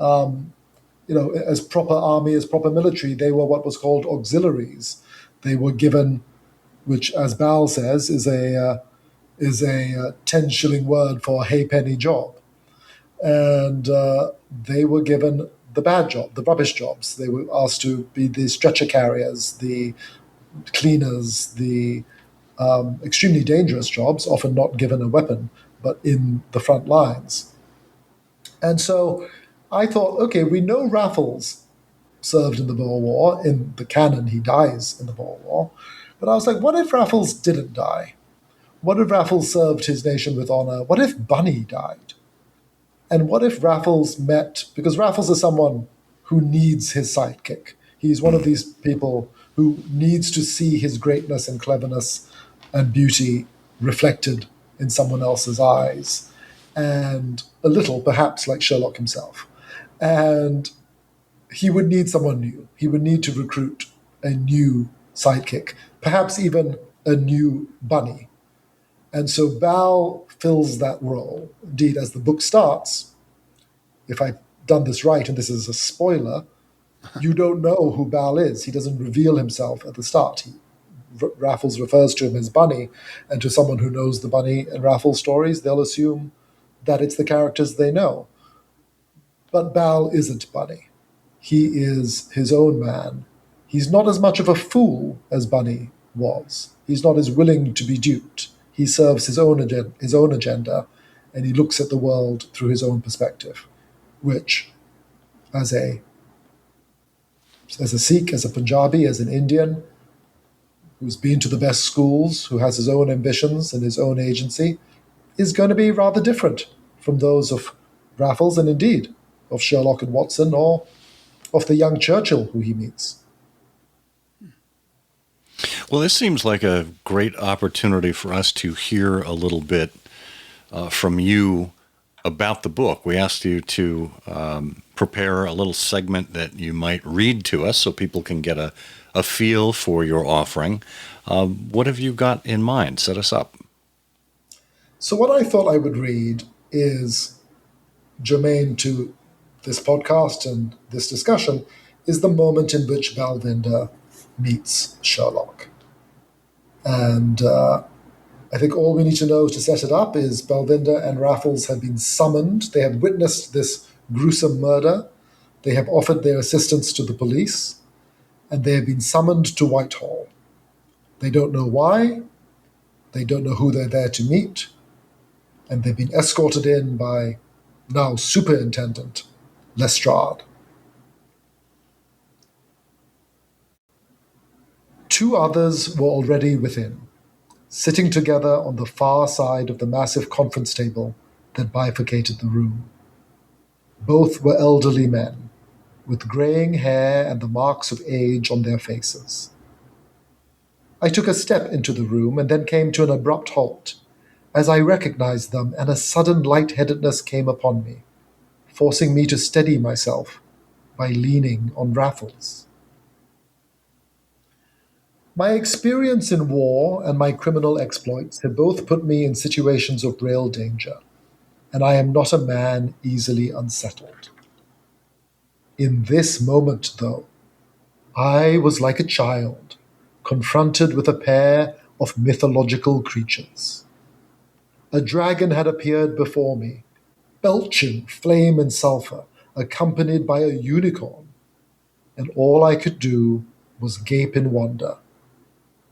[SPEAKER 1] as proper army, as proper military. They were what was called auxiliaries. They were given, which, as Bal says, is a 10-shilling word for a halfpenny job. And they were given the bad job, the rubbish jobs. They were asked to be the stretcher carriers, the cleaners, the extremely dangerous jobs, often not given a weapon, but in the front lines. And so I thought, okay, we know Raffles served in the Boer War. In the canon, he dies in the Boer War. But I was like, what if Raffles didn't die? What if Raffles served his nation with honor? What if Bunny died? And what if Raffles met, because Raffles is someone who needs his sidekick. He's one of these people who needs to see his greatness and cleverness and beauty reflected in someone else's eyes. And a little, perhaps, like Sherlock himself. And he would need someone new. He would need to recruit a new sidekick, perhaps even a new Bunny. And so Bal fills that role. Indeed, as the book starts, if I've done this right, and this is a spoiler, you don't know who Bal is. He doesn't reveal himself at the start. Raffles refers to him as Bunny, and to someone who knows the Bunny and Raffles stories, they'll assume that it's the characters they know. But Bal isn't Bunny. He is his own man. He's not as much of a fool as Bunny was. He's not as willing to be duped. He serves his own agenda, and he looks at the world through his own perspective, which, as a Sikh, as a Punjabi, as an Indian, who's been to the best schools, who has his own ambitions and his own agency, is going to be rather different from those of Raffles and indeed of Sherlock and Watson or of the young Churchill who he meets.
[SPEAKER 3] Well, this seems like a great opportunity for us to hear a little bit from you about the book. We asked you to prepare a little segment that you might read to us so people can get a feel for your offering. What have you got in mind? Set us up.
[SPEAKER 1] So what I thought I would read is germane to this podcast and this discussion, is the moment in which Balvinder meets Sherlock. And I think all we need to know to set it up is Balvinder and Raffles have been summoned. They have witnessed this gruesome murder. They have offered their assistance to the police, and they have been summoned to Whitehall. They don't know why. They don't know who they're there to meet. And they've been escorted in by now Superintendent Lestrade. Two others were already within, sitting together on the far side of the massive conference table that bifurcated the room. Both were elderly men, with graying hair and the marks of age on their faces. I took a step into the room and then came to an abrupt halt, as I recognized them, and a sudden lightheadedness came upon me, forcing me to steady myself by leaning on Raffles. My experience in war and my criminal exploits have both put me in situations of real danger, and I am not a man easily unsettled. In this moment, though, I was like a child, confronted with a pair of mythological creatures. A dragon had appeared before me, belching flame and sulfur, accompanied by a unicorn, and all I could do was gape in wonder,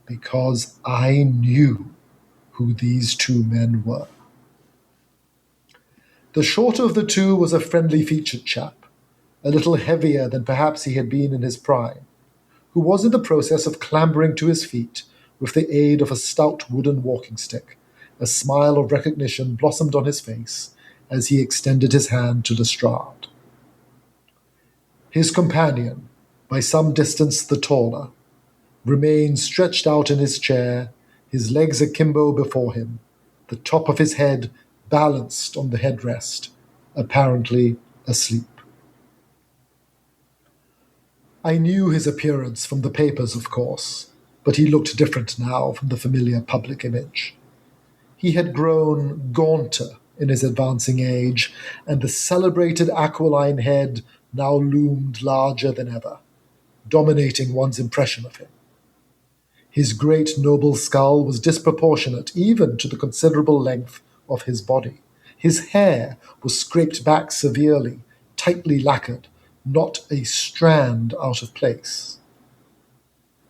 [SPEAKER 1] because I knew who these two men were. The shorter of the two was a friendly-featured chap, a little heavier than perhaps he had been in his prime, who was in the process of clambering to his feet with the aid of a stout wooden walking stick. A smile of recognition blossomed on his face as he extended his hand to Lestrade. His companion, by some distance the taller, remained stretched out in his chair, his legs akimbo before him, the top of his head balanced on the headrest, apparently asleep. I knew his appearance from the papers, of course, but he looked different now from the familiar public image. He had grown gaunter in his advancing age, and the celebrated aquiline head now loomed larger than ever, dominating one's impression of him. His great noble skull was disproportionate even to the considerable length of his body. His hair was scraped back severely, tightly lacquered, not a strand out of place.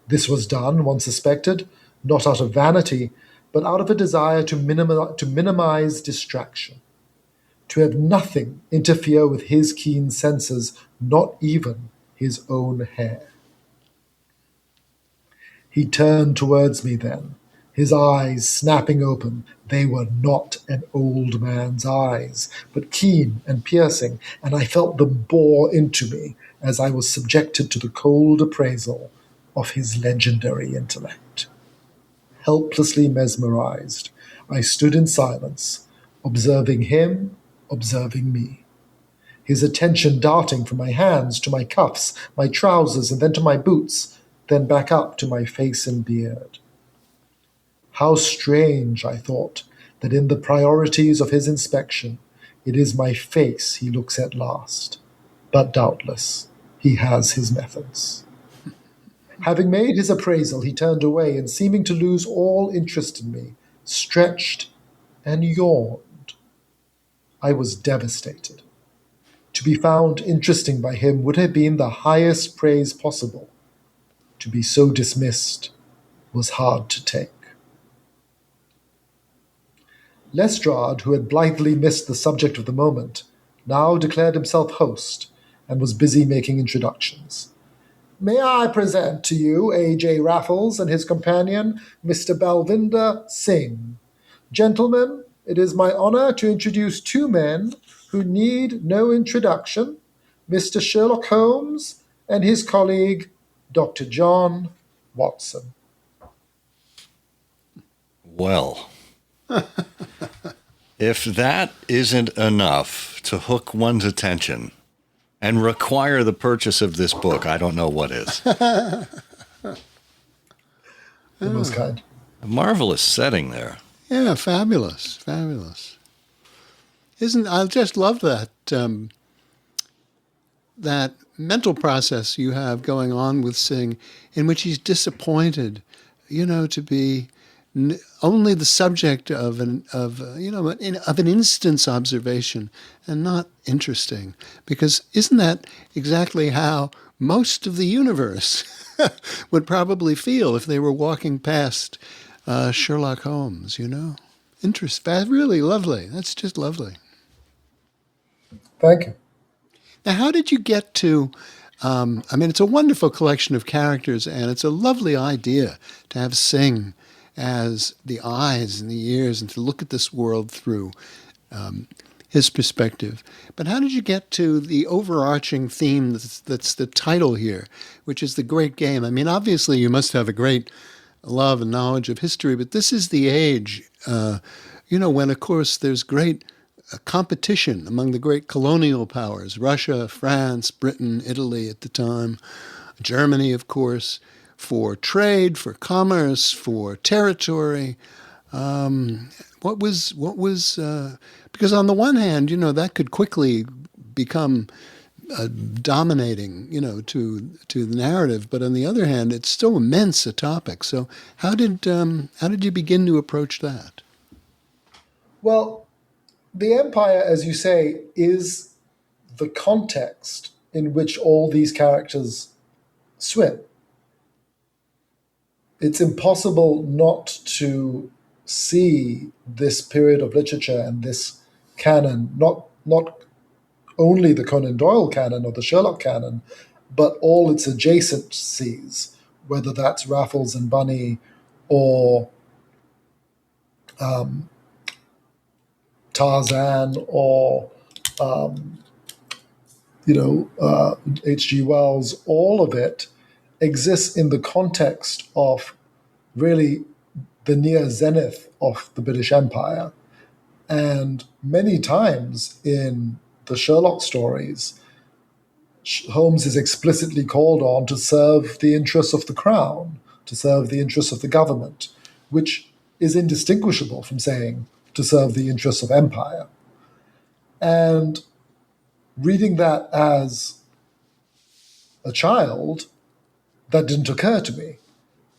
[SPEAKER 1] This was done, one suspected, not out of vanity, but out of a desire to minimize distraction, to have nothing interfere with his keen senses, not even his own hair. He turned towards me then, his eyes snapping open. They were not an old man's eyes, but keen and piercing, and I felt them bore into me as I was subjected to the cold appraisal of his legendary intellect. Helplessly mesmerized, I stood in silence, observing him, observing me, his attention darting from my hands to my cuffs, my trousers, and then to my boots, then back up to my face and beard. How strange, I thought, that in the priorities of his inspection, it is my face he looks at last. But doubtless, he has his methods. Having made his appraisal, he turned away, and seeming to lose all interest in me, stretched and yawned. I was devastated. To be found interesting by him would have been the highest praise possible. To be so dismissed was hard to take. Lestrade, who had blithely missed the subject of the moment, now declared himself host and was busy making introductions. May I present to you A.J. Raffles and his companion, Mr. Balvinder Singh. Gentlemen, it is my honor to introduce two men who need no introduction, Mr. Sherlock Holmes and his colleague, Dr. John Watson.
[SPEAKER 3] Well, if that isn't enough to hook one's attention and require the purchase of this book, I don't know what is.
[SPEAKER 1] Most kind.
[SPEAKER 3] A marvelous setting there.
[SPEAKER 9] Yeah, fabulous, fabulous. I just love that that mental process you have going on with Singh, in which he's disappointed, to be only the subject of an instant's observation and not interesting. Because isn't that exactly how most of the universe would probably feel if they were walking past Sherlock Holmes, Really lovely. That's just lovely.
[SPEAKER 1] Thank you.
[SPEAKER 9] Now, how did you get to, it's a wonderful collection of characters, and it's a lovely idea to have Singh as the eyes and the ears and to look at this world through his perspective. But how did you get to the overarching theme that's the title here, which is the great game? Obviously you must have a great love and knowledge of history, but this is the age, when, of course, there's great competition among the great colonial powers, Russia, France, Britain, Italy at the time, Germany, of course, for trade, for commerce, for territory. What was because on the one hand, that could quickly become dominating, to the narrative, but on the other hand, it's so immense a topic. So how did you begin to approach that?
[SPEAKER 1] Well, the empire, as you say, is the context in which all these characters swim. It's impossible not to see this period of literature and this canon, not only the Conan Doyle canon or the Sherlock canon, but all its adjacencies, whether that's Raffles and Bunny or Tarzan or H.G. Wells. All of it exists in the context of really the near zenith of the British Empire. And many times in the Sherlock stories, Holmes is explicitly called on to serve the interests of the crown, to serve the interests of the government, which is indistinguishable from saying to serve the interests of empire. And reading that as a child, that didn't occur to me.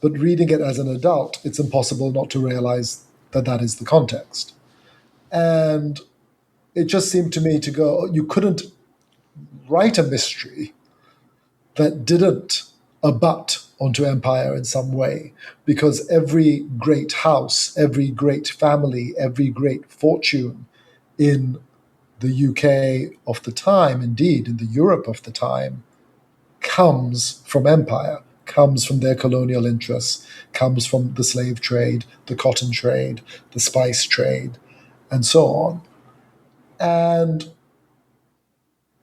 [SPEAKER 1] But reading it as an adult, it's impossible not to realize that that is the context. And it just seemed to me to go, you couldn't write a mystery that didn't abut onto empire in some way, because every great house, every great family, every great fortune in the UK of the time, indeed in the Europe of the time, comes from empire, comes from their colonial interests, comes from the slave trade, the cotton trade, the spice trade, and so on. And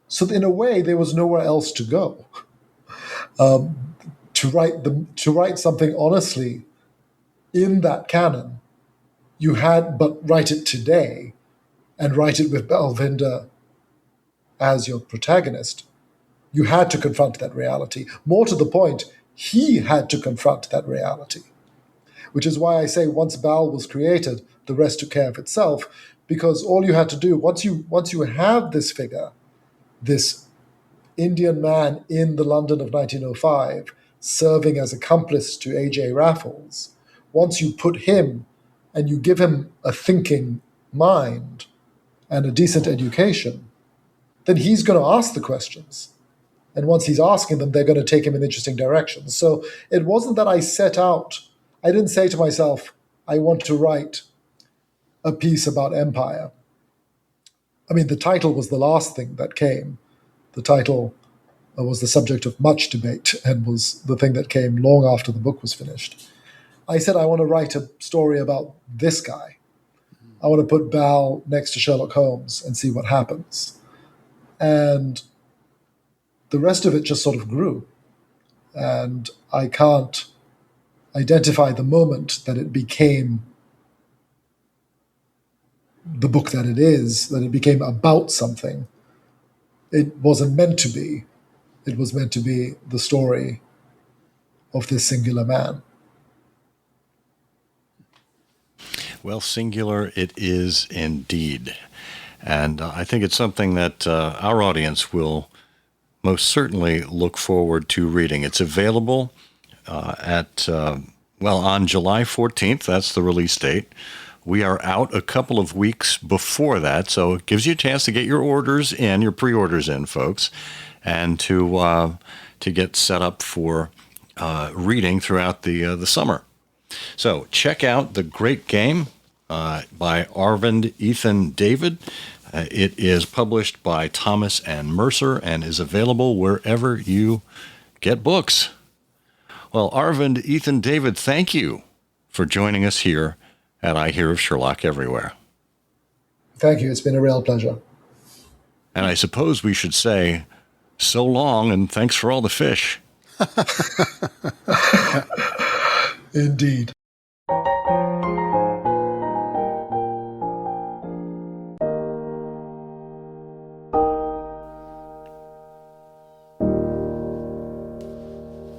[SPEAKER 1] so in a way, there was nowhere else to go. To write something honestly in that canon, you had but write it today and write it with Balvinder as your protagonist. You had to confront that reality. More to the point, he had to confront that reality, which is why I say once Bal was created, the rest took care of itself, because all you had to do, once you have this figure, this Indian man in the London of 1905, serving as accomplice to A.J. Raffles, once you put him and you give him a thinking mind and a decent education, then he's going to ask the questions. And once he's asking them, they're going to take him in interesting directions. So it wasn't that I set out, I didn't say to myself, I want to write a piece about empire. I mean, the title was the last thing that came. The title was the subject of much debate and was the thing that came long after the book was finished. I said, I want to write a story about this guy. I want to put Bal next to Sherlock Holmes and see what happens. And the rest of it just sort of grew. And I can't identify the moment that it became the book that it is, that it became about something. It wasn't meant to be. It was meant to be the story of this singular man.
[SPEAKER 3] Well, singular it is indeed. And I think it's something that our audience will most certainly look forward to reading. It's available on July 14th. That's the release date. We are out a couple of weeks before that, so it gives you a chance to get your orders in, your pre-orders in, folks, and to get set up for reading throughout the summer. So check out The Great Game by Arvind Ethan David. It is published by Thomas and Mercer and is available wherever you get books. Well, Arvind Ethan David, thank you for joining us here at I Hear of Sherlock Everywhere.
[SPEAKER 1] Thank you. It's been a real pleasure.
[SPEAKER 3] And I suppose we should say so long and thanks for all the fish.
[SPEAKER 1] Indeed.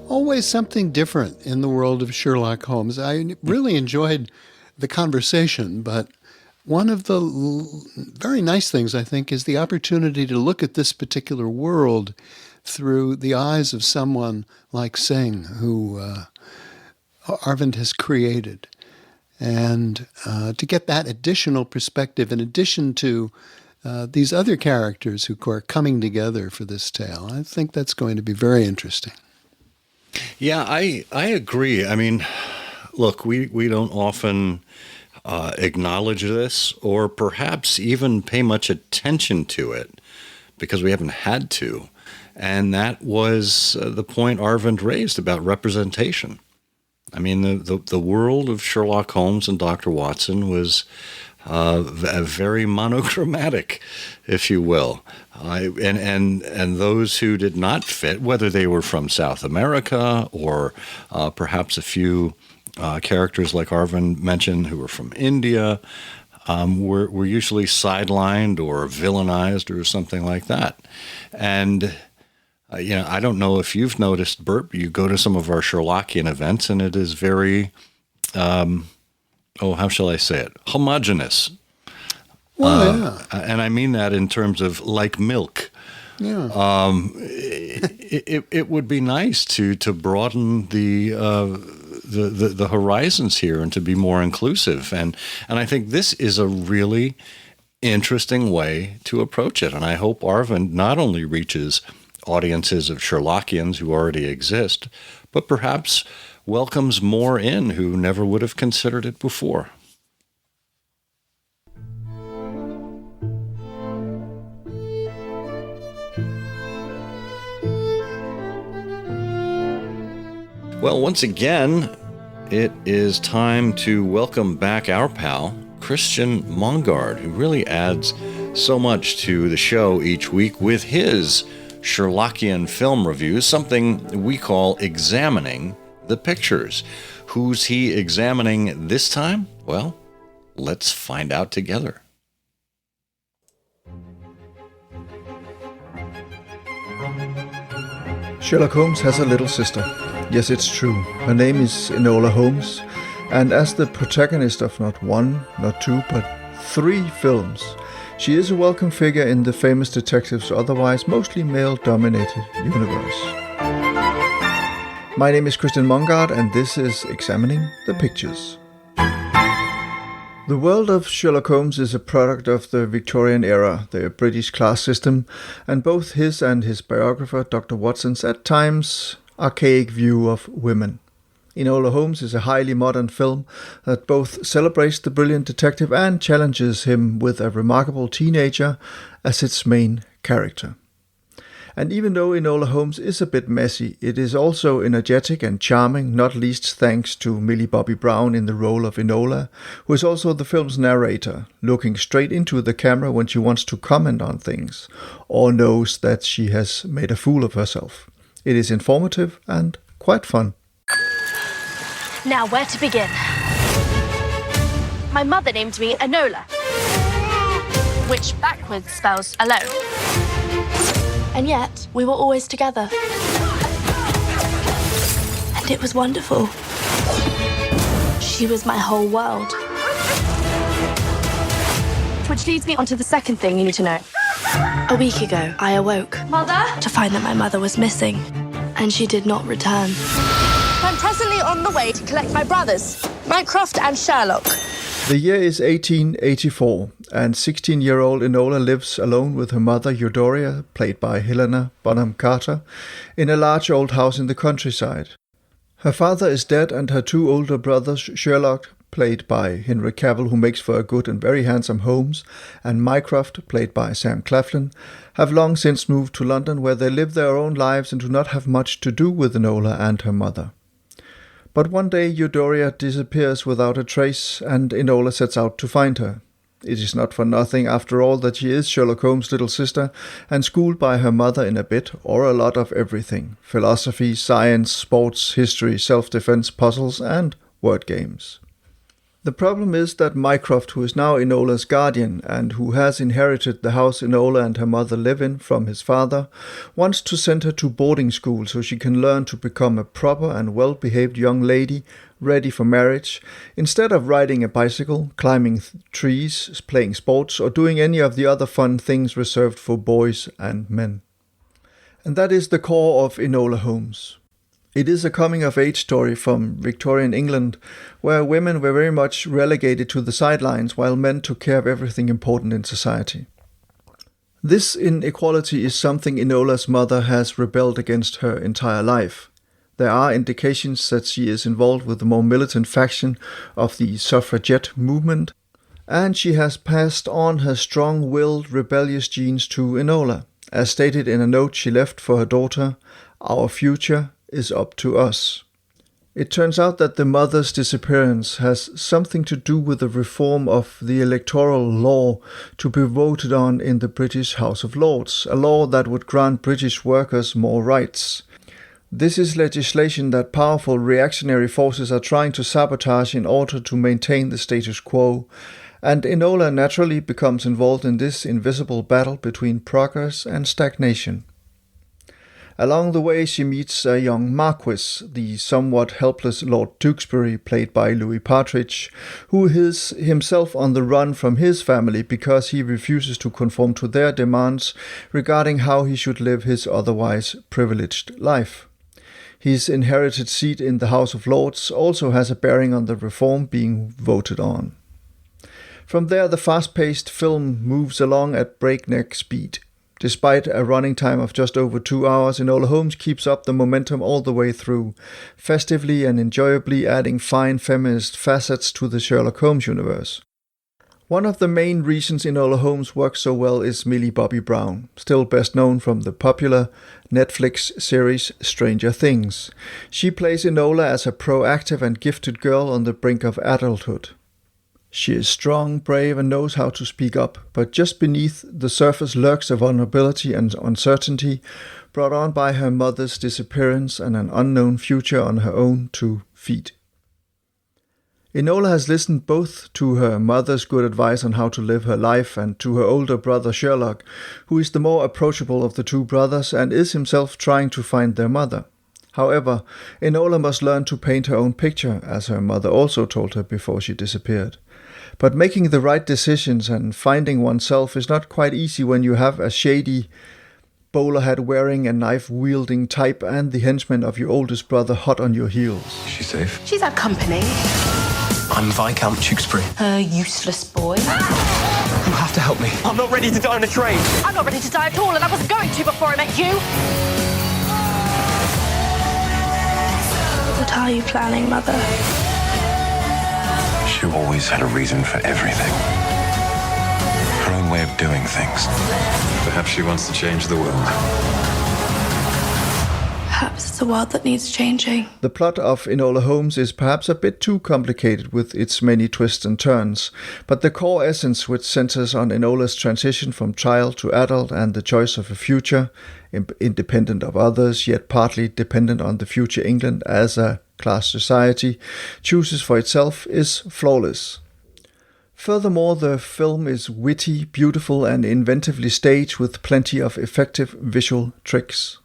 [SPEAKER 9] Always always something different in the world of Sherlock Holmes. I really enjoyed the conversation, but one of the very nice things, I think, is the opportunity to look at this particular world through the eyes of someone like Singh, who Arvind has created. And to get that additional perspective in addition to these other characters who are coming together for this tale, I think that's going to be very interesting.
[SPEAKER 3] Yeah, I agree. I mean, look, we don't often acknowledge this or perhaps even pay much attention to it because we haven't had to. And that was the point Arvind raised about representation. I mean, the world of Sherlock Holmes and Dr. Watson was very monochromatic, if you will. And those who did not fit, whether they were from South America or perhaps a few characters like Arvind mentioned who were from India, were usually sidelined or villainized or something like that. And I don't know if you've noticed, Bert, you go to some of our Sherlockian events and it is very, how shall I say it, homogenous.
[SPEAKER 9] Well, yeah.
[SPEAKER 3] And I mean that in terms of like milk.
[SPEAKER 9] Yeah.
[SPEAKER 3] It would be nice to broaden the horizons here and to be more inclusive. And I think this is a really interesting way to approach it. And I hope Arvind not only reaches audiences of Sherlockians who already exist, but perhaps welcomes more in who never would have considered it before. Well, once again, it is time to welcome back our pal, Christian Mongard, who really adds so much to the show each week with his Sherlockian film reviews, something we call examining the pictures. Who's he examining this time? Well, let's find out together.
[SPEAKER 10] Sherlock Holmes has a little sister. Yes, it's true. Her name is Enola Holmes, and as the protagonist of not one, not two, but 3 films, she is a welcome figure in the famous detective's otherwise mostly male-dominated universe. My name is Christian Mongard, and this is Examining the Pictures. The world of Sherlock Holmes is a product of the Victorian era, the British class system, and both his and his biographer, Dr. Watson's, at times archaic view of women. Enola Holmes is a highly modern film that both celebrates the brilliant detective and challenges him with a remarkable teenager as its main character. And even though Enola Holmes is a bit messy, it is also energetic and charming, not least thanks to Millie Bobby Brown in the role of Enola, who is also the film's narrator, looking straight into the camera when she wants to comment on things, or knows that she has made a fool of herself. It is informative and quite fun.
[SPEAKER 11] Now, where to begin? My mother named me Enola, which backwards spells alone. And yet, we were always together. And it was wonderful. She was my whole world. Which leads me on to the second thing you need to know. A week ago, I awoke. Mother? To find that my mother was missing, and she did not return. I'm presently on the way to collect my brothers, Mycroft and Sherlock.
[SPEAKER 10] The year is 1884, and 16-year-old Enola lives alone with her mother Eudora, played by Helena Bonham Carter, in a large old house in the countryside. Her father is dead, and her 2 older brothers, Sherlock, played by Henry Cavill, who makes for a good and very handsome Holmes, and Mycroft, played by Sam Claflin, have long since moved to London, where they live their own lives and do not have much to do with Enola and her mother. But one day Eudora disappears without a trace, and Enola sets out to find her. It is not for nothing, after all, that she is Sherlock Holmes' little sister, and schooled by her mother in a bit or a lot of everything: philosophy, science, sports, history, self-defense, puzzles, and word games. The problem is that Mycroft, who is now Enola's guardian and who has inherited the house Enola and her mother live in from his father, wants to send her to boarding school so she can learn to become a proper and well-behaved young lady ready for marriage, instead of riding a bicycle, climbing trees, playing sports, or doing any of the other fun things reserved for boys and men. And that is the core of Enola Holmes. It is a coming-of-age story from Victorian England, where women were very much relegated to the sidelines while men took care of everything important in society. This inequality is something Enola's mother has rebelled against her entire life. There are indications that she is involved with the more militant faction of the suffragette movement, and she has passed on her strong-willed, rebellious genes to Enola. As stated in a note she left for her daughter, "Our future is up to us." It turns out that the mother's disappearance has something to do with the reform of the electoral law to be voted on in the British House of Lords, a law that would grant British workers more rights. This is legislation that powerful reactionary forces are trying to sabotage in order to maintain the status quo, and Enola naturally becomes involved in this invisible battle between progress and stagnation. Along the way she meets a young Marquis, the somewhat helpless Lord Tewkesbury, played by Louis Partridge, who is himself on the run from his family because he refuses to conform to their demands regarding how he should live his otherwise privileged life. His inherited seat in the House of Lords also has a bearing on the reform being voted on. From there, the fast-paced film moves along at breakneck speed. Despite a running time of just over 2 hours, Enola Holmes keeps up the momentum all the way through, festively and enjoyably adding fine feminist facets to the Sherlock Holmes universe. One of the main reasons Enola Holmes works so well is Millie Bobby Brown, still best known from the popular Netflix series Stranger Things. She plays Enola as a proactive and gifted girl on the brink of adulthood. She is strong, brave, and knows how to speak up, but just beneath the surface lurks a vulnerability and uncertainty brought on by her mother's disappearance and an unknown future on her own 2 feet. Enola has listened both to her mother's good advice on how to live her life and to her older brother Sherlock, who is the more approachable of the 2 brothers and is himself trying to find their mother. However, Enola must learn to paint her own picture, as her mother also told her before she disappeared. But making the right decisions and finding oneself is not quite easy when you have a shady, bowler hat wearing and knife wielding type and the henchman of your oldest brother hot on your heels.
[SPEAKER 12] Is she safe?
[SPEAKER 13] She's had company.
[SPEAKER 12] I'm Viscount Tewkesbury.
[SPEAKER 13] A useless boy.
[SPEAKER 12] You have to help me. I'm not ready to die on a train.
[SPEAKER 11] I'm not ready to die at all, and I wasn't going to before I met you. What are you planning, Mother?
[SPEAKER 12] She always had a reason for everything. Her own way of doing things. Perhaps she wants to change the world.
[SPEAKER 11] Perhaps it's a world that needs changing.
[SPEAKER 10] The plot of Enola Holmes is perhaps a bit too complicated with its many twists and turns, but the core essence, which centers on Enola's transition from child to adult and the choice of a future, independent of others, yet partly dependent on the future England as a class society chooses for itself, is flawless. Furthermore, the film is witty, beautiful, and inventively staged with plenty of effective visual tricks.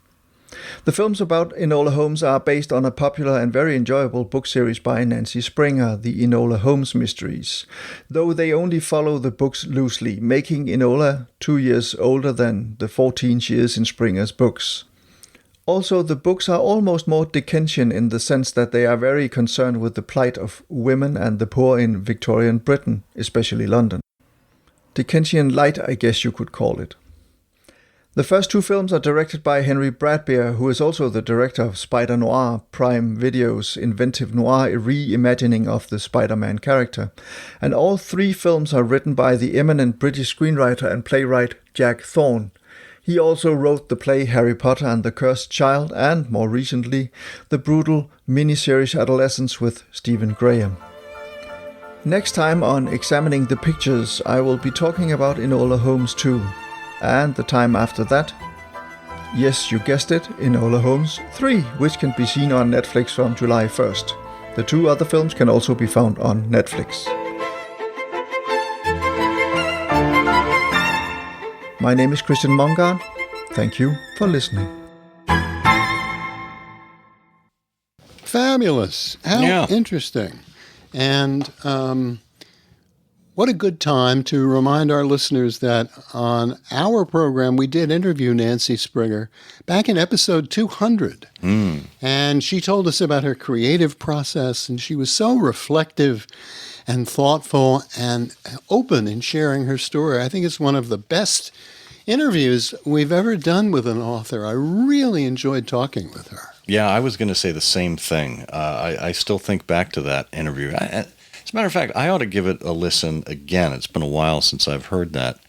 [SPEAKER 10] The films about Enola Holmes are based on a popular and very enjoyable book series by Nancy Springer, the Enola Holmes Mysteries, though they only follow the books loosely, making Enola 2 years older than the 14 she is in Springer's books. Also, the books are almost more Dickensian in the sense that they are very concerned with the plight of women and the poor in Victorian Britain, especially London. Dickensian light, I guess you could call it. The first 2 films are directed by Henry Bradbeer, who is also the director of Spider Noir, Prime Video's inventive noir reimagining of the Spider-Man character. And all 3 films are written by the eminent British screenwriter and playwright Jack Thorne. He also wrote the play Harry Potter and the Cursed Child and, more recently, the brutal miniseries Adolescence with Stephen Graham. Next time on Examining the Pictures, I will be talking about Enola Holmes 2. And the time after that, yes, you guessed it, Enola Holmes 3, which can be seen on Netflix from July 1st. The 2 other films can also be found on Netflix. My name is Christian Mongard. Thank you for listening.
[SPEAKER 9] Fabulous. How interesting. And what a good time to remind our listeners that on our program, we did interview Nancy Springer back in episode 200. And she told us about her creative process, and she was so reflective and thoughtful and open in sharing her story. I think it's one of the best interviews we've ever done with an author. I really enjoyed talking with her.
[SPEAKER 3] Yeah, I was going to say the same thing. I still think back to that interview. As a matter of fact, I ought to give it a listen again. It's been a while since I've heard that.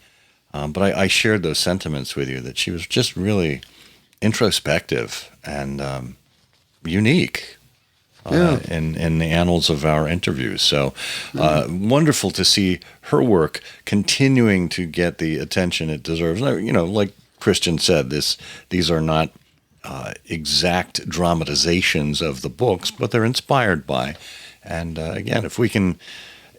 [SPEAKER 3] But I shared those sentiments with you, that she was just really introspective and unique in the annals of our interviews. So wonderful to see her work continuing to get the attention it deserves. You know, like Christian said, these are not exact dramatizations of the books, but they're inspired by. And again, if we can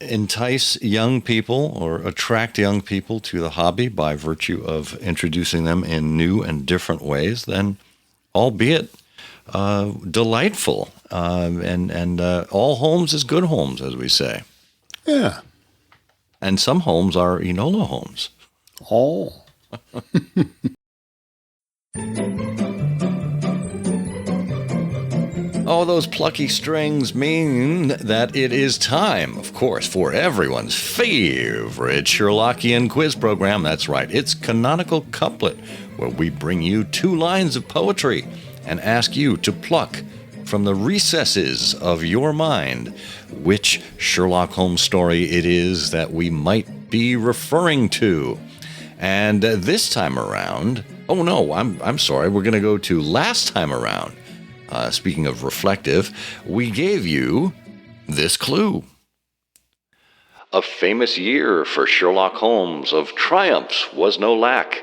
[SPEAKER 3] entice young people or attract young people to the hobby by virtue of introducing them in new and different ways, then albeit delightful. And all Holmes is good Holmes, as we say.
[SPEAKER 9] Yeah.
[SPEAKER 3] And some Holmes are Enola Holmes.
[SPEAKER 9] Oh.
[SPEAKER 3] Oh, those plucky strings mean that it is time, of course, for everyone's favorite Sherlockian quiz program. That's right, it's Canonical Couplet, where we bring you 2 lines of poetry and ask you to pluck from the recesses of your mind which Sherlock Holmes story it is that we might be referring to. And this time around, oh no, I'm sorry, we're going to go to last time around. Speaking of reflective, we gave you this clue. A famous year for Sherlock Holmes, of triumphs was no lack.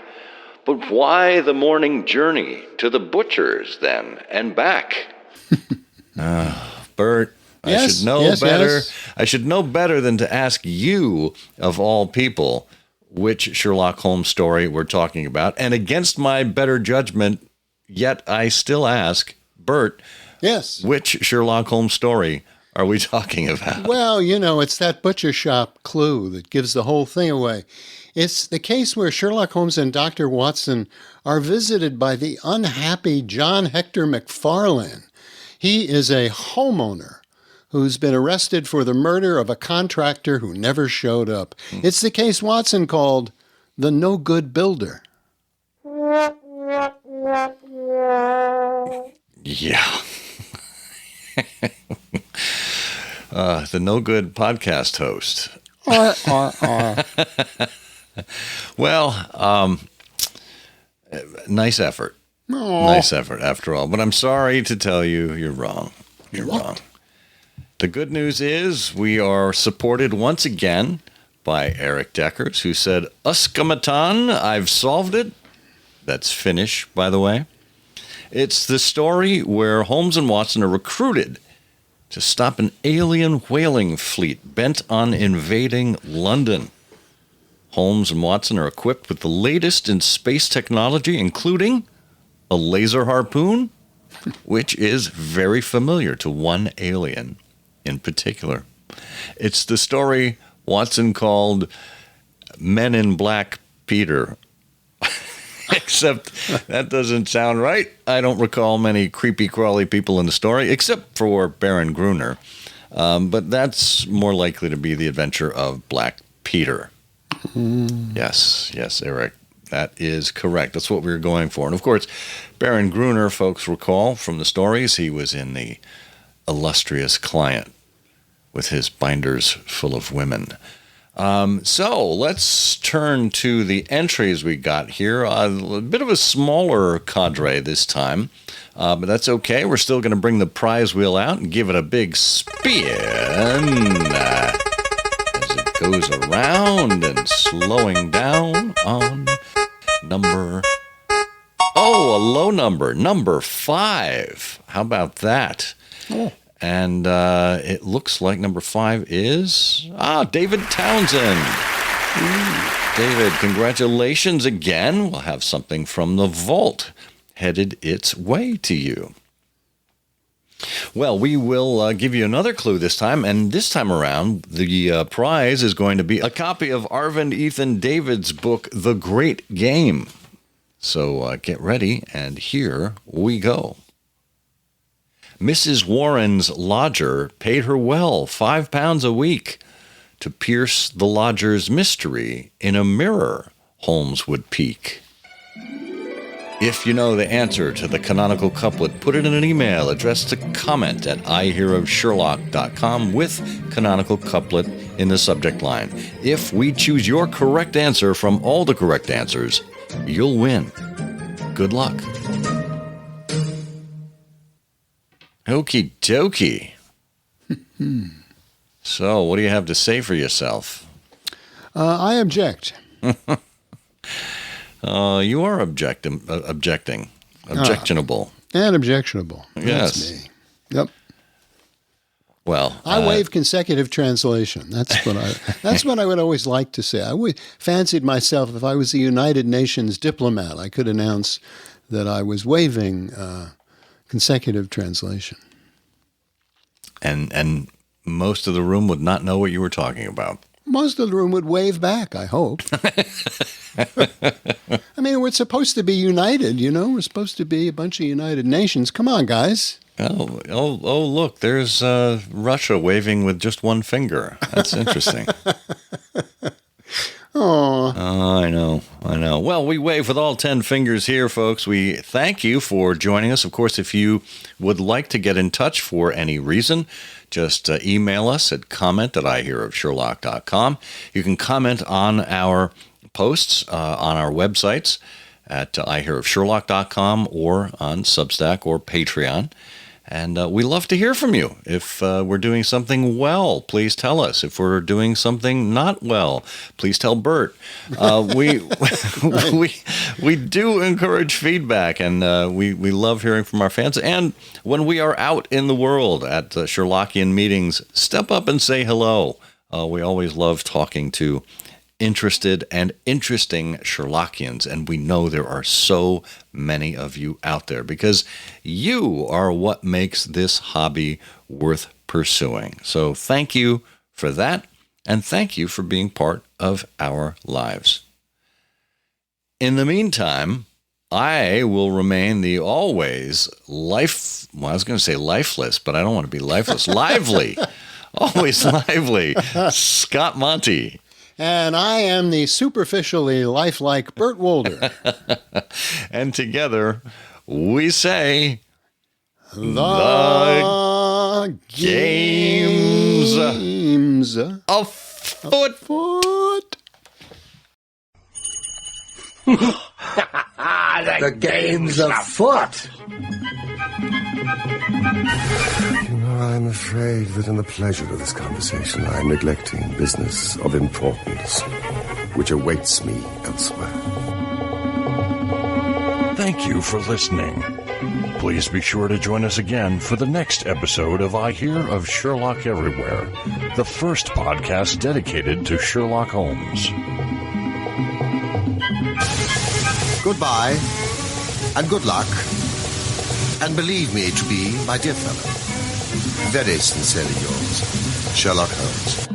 [SPEAKER 3] But why the morning journey to the butcher's then and back? Bert, I should know better. Yes. I should know better than to ask you, of all people, which Sherlock Holmes story we're talking about. And against my better judgment, yet I still ask, Bert,
[SPEAKER 9] yes,
[SPEAKER 3] which Sherlock Holmes story are we talking about?
[SPEAKER 9] Well, you know, it's that butcher shop clue that gives the whole thing away. It's the case where Sherlock Holmes and Dr. Watson are visited by the unhappy John Hector McFarlane. He is a homeowner who's been arrested for the murder of a contractor who never showed up. It's the case Watson called the no-good builder.
[SPEAKER 3] Yeah. The no-good podcast host. Well, nice effort.
[SPEAKER 9] Aww.
[SPEAKER 3] Nice effort, after all. But I'm sorry to tell you, you're wrong. You're wrong. The good news is we are supported once again by Eric Deckers, who said, Uskamaton, I've solved it. That's Finnish, by the way. It's the story where Holmes and Watson are recruited to stop an alien whaling fleet bent on invading London. Holmes and Watson are equipped with the latest in space technology, including a laser harpoon, which is very familiar to one alien in particular. It's the story Watson called Men in Black Peter. Except that doesn't sound right. I don't recall many creepy crawly people in the story, except for Baron Gruner. But that's more likely to be the adventure of Black Peter. Yes, Eric. That is correct. That's what we were going for. And of course, Baron Gruner, folks recall from the stories, he was in the Illustrious Client with his binders full of women. So let's turn to the entries we got here. A bit of a smaller cadre this time, but that's okay. We're still going to bring the prize wheel out and give it a big spin as it goes around and slowing down on a low number 5. How about that? Oh. And it looks like number 5 is David Townsend. David, congratulations again. We'll have something from the vault headed its way to you. Well, we will give you another clue this time, and this time around, the prize is going to be a copy of Arvind Ethan David's book, The Great Game. So get ready, and here we go. Mrs. Warren's lodger paid her well £5 a week to pierce the lodger's mystery in a mirror Holmes would peek. If you know the answer to the canonical couplet, put it in an email addressed to comment@ihearofsherlock.com with canonical couplet in the subject line. If we choose your correct answer from all the correct answers, you'll win. Good luck. Okie dokie. So, what do you have to say for yourself?
[SPEAKER 9] I object.
[SPEAKER 3] You are objecting. Objectionable.
[SPEAKER 9] And objectionable.
[SPEAKER 3] Yes.
[SPEAKER 9] That's me. Yep.
[SPEAKER 3] Well,
[SPEAKER 9] I waive consecutive translation. That's what I would always like to say. I fancied myself, if I was a United Nations diplomat, I could announce that I was waiving consecutive translation.
[SPEAKER 3] And most of the room would not know what you were talking about.
[SPEAKER 9] Most of the room would wave back, I hope. I mean, we're supposed to be united, you know? We're supposed to be a bunch of United Nations. Come on, guys.
[SPEAKER 3] Oh! Look, there's Russia waving with just one finger. That's interesting.
[SPEAKER 9] Oh,
[SPEAKER 3] I know. Well, we wave with all 10 fingers here, folks. We thank you for joining us. Of course, if you would like to get in touch for any reason, just email us at comment@ihearofsherlock.com. You can comment on our posts on our websites at ihearofsherlock.com or on Substack or Patreon. And we love to hear from you. If we're doing something well, please tell us. If we're doing something not well, please tell Bert. We do encourage feedback, and we love hearing from our fans. And when we are out in the world at Sherlockian meetings, step up and say hello. We always love talking to interested and interesting Sherlockians, and we know there are so many of you out there because you are what makes this hobby worth pursuing. So thank you for that, and thank you for being part of our lives. In the meantime, I will remain the always I was going to say lifeless, but I don't want to be lifeless. Lively. Always lively. Scott Monty.
[SPEAKER 9] And I am the superficially lifelike Bert Wolder.
[SPEAKER 3] And together we say,
[SPEAKER 9] The game's
[SPEAKER 3] afoot.
[SPEAKER 7] The game's afoot. I'm afraid that in the pleasure of this conversation, I am neglecting business of importance, which awaits me elsewhere.
[SPEAKER 5] Thank you for listening. Please be sure to join us again for the next episode of I Hear of Sherlock Everywhere, the first podcast dedicated to Sherlock Holmes.
[SPEAKER 7] Goodbye, and good luck, and believe me to be, my dear fellow, very sincerely yours, Sherlock Holmes.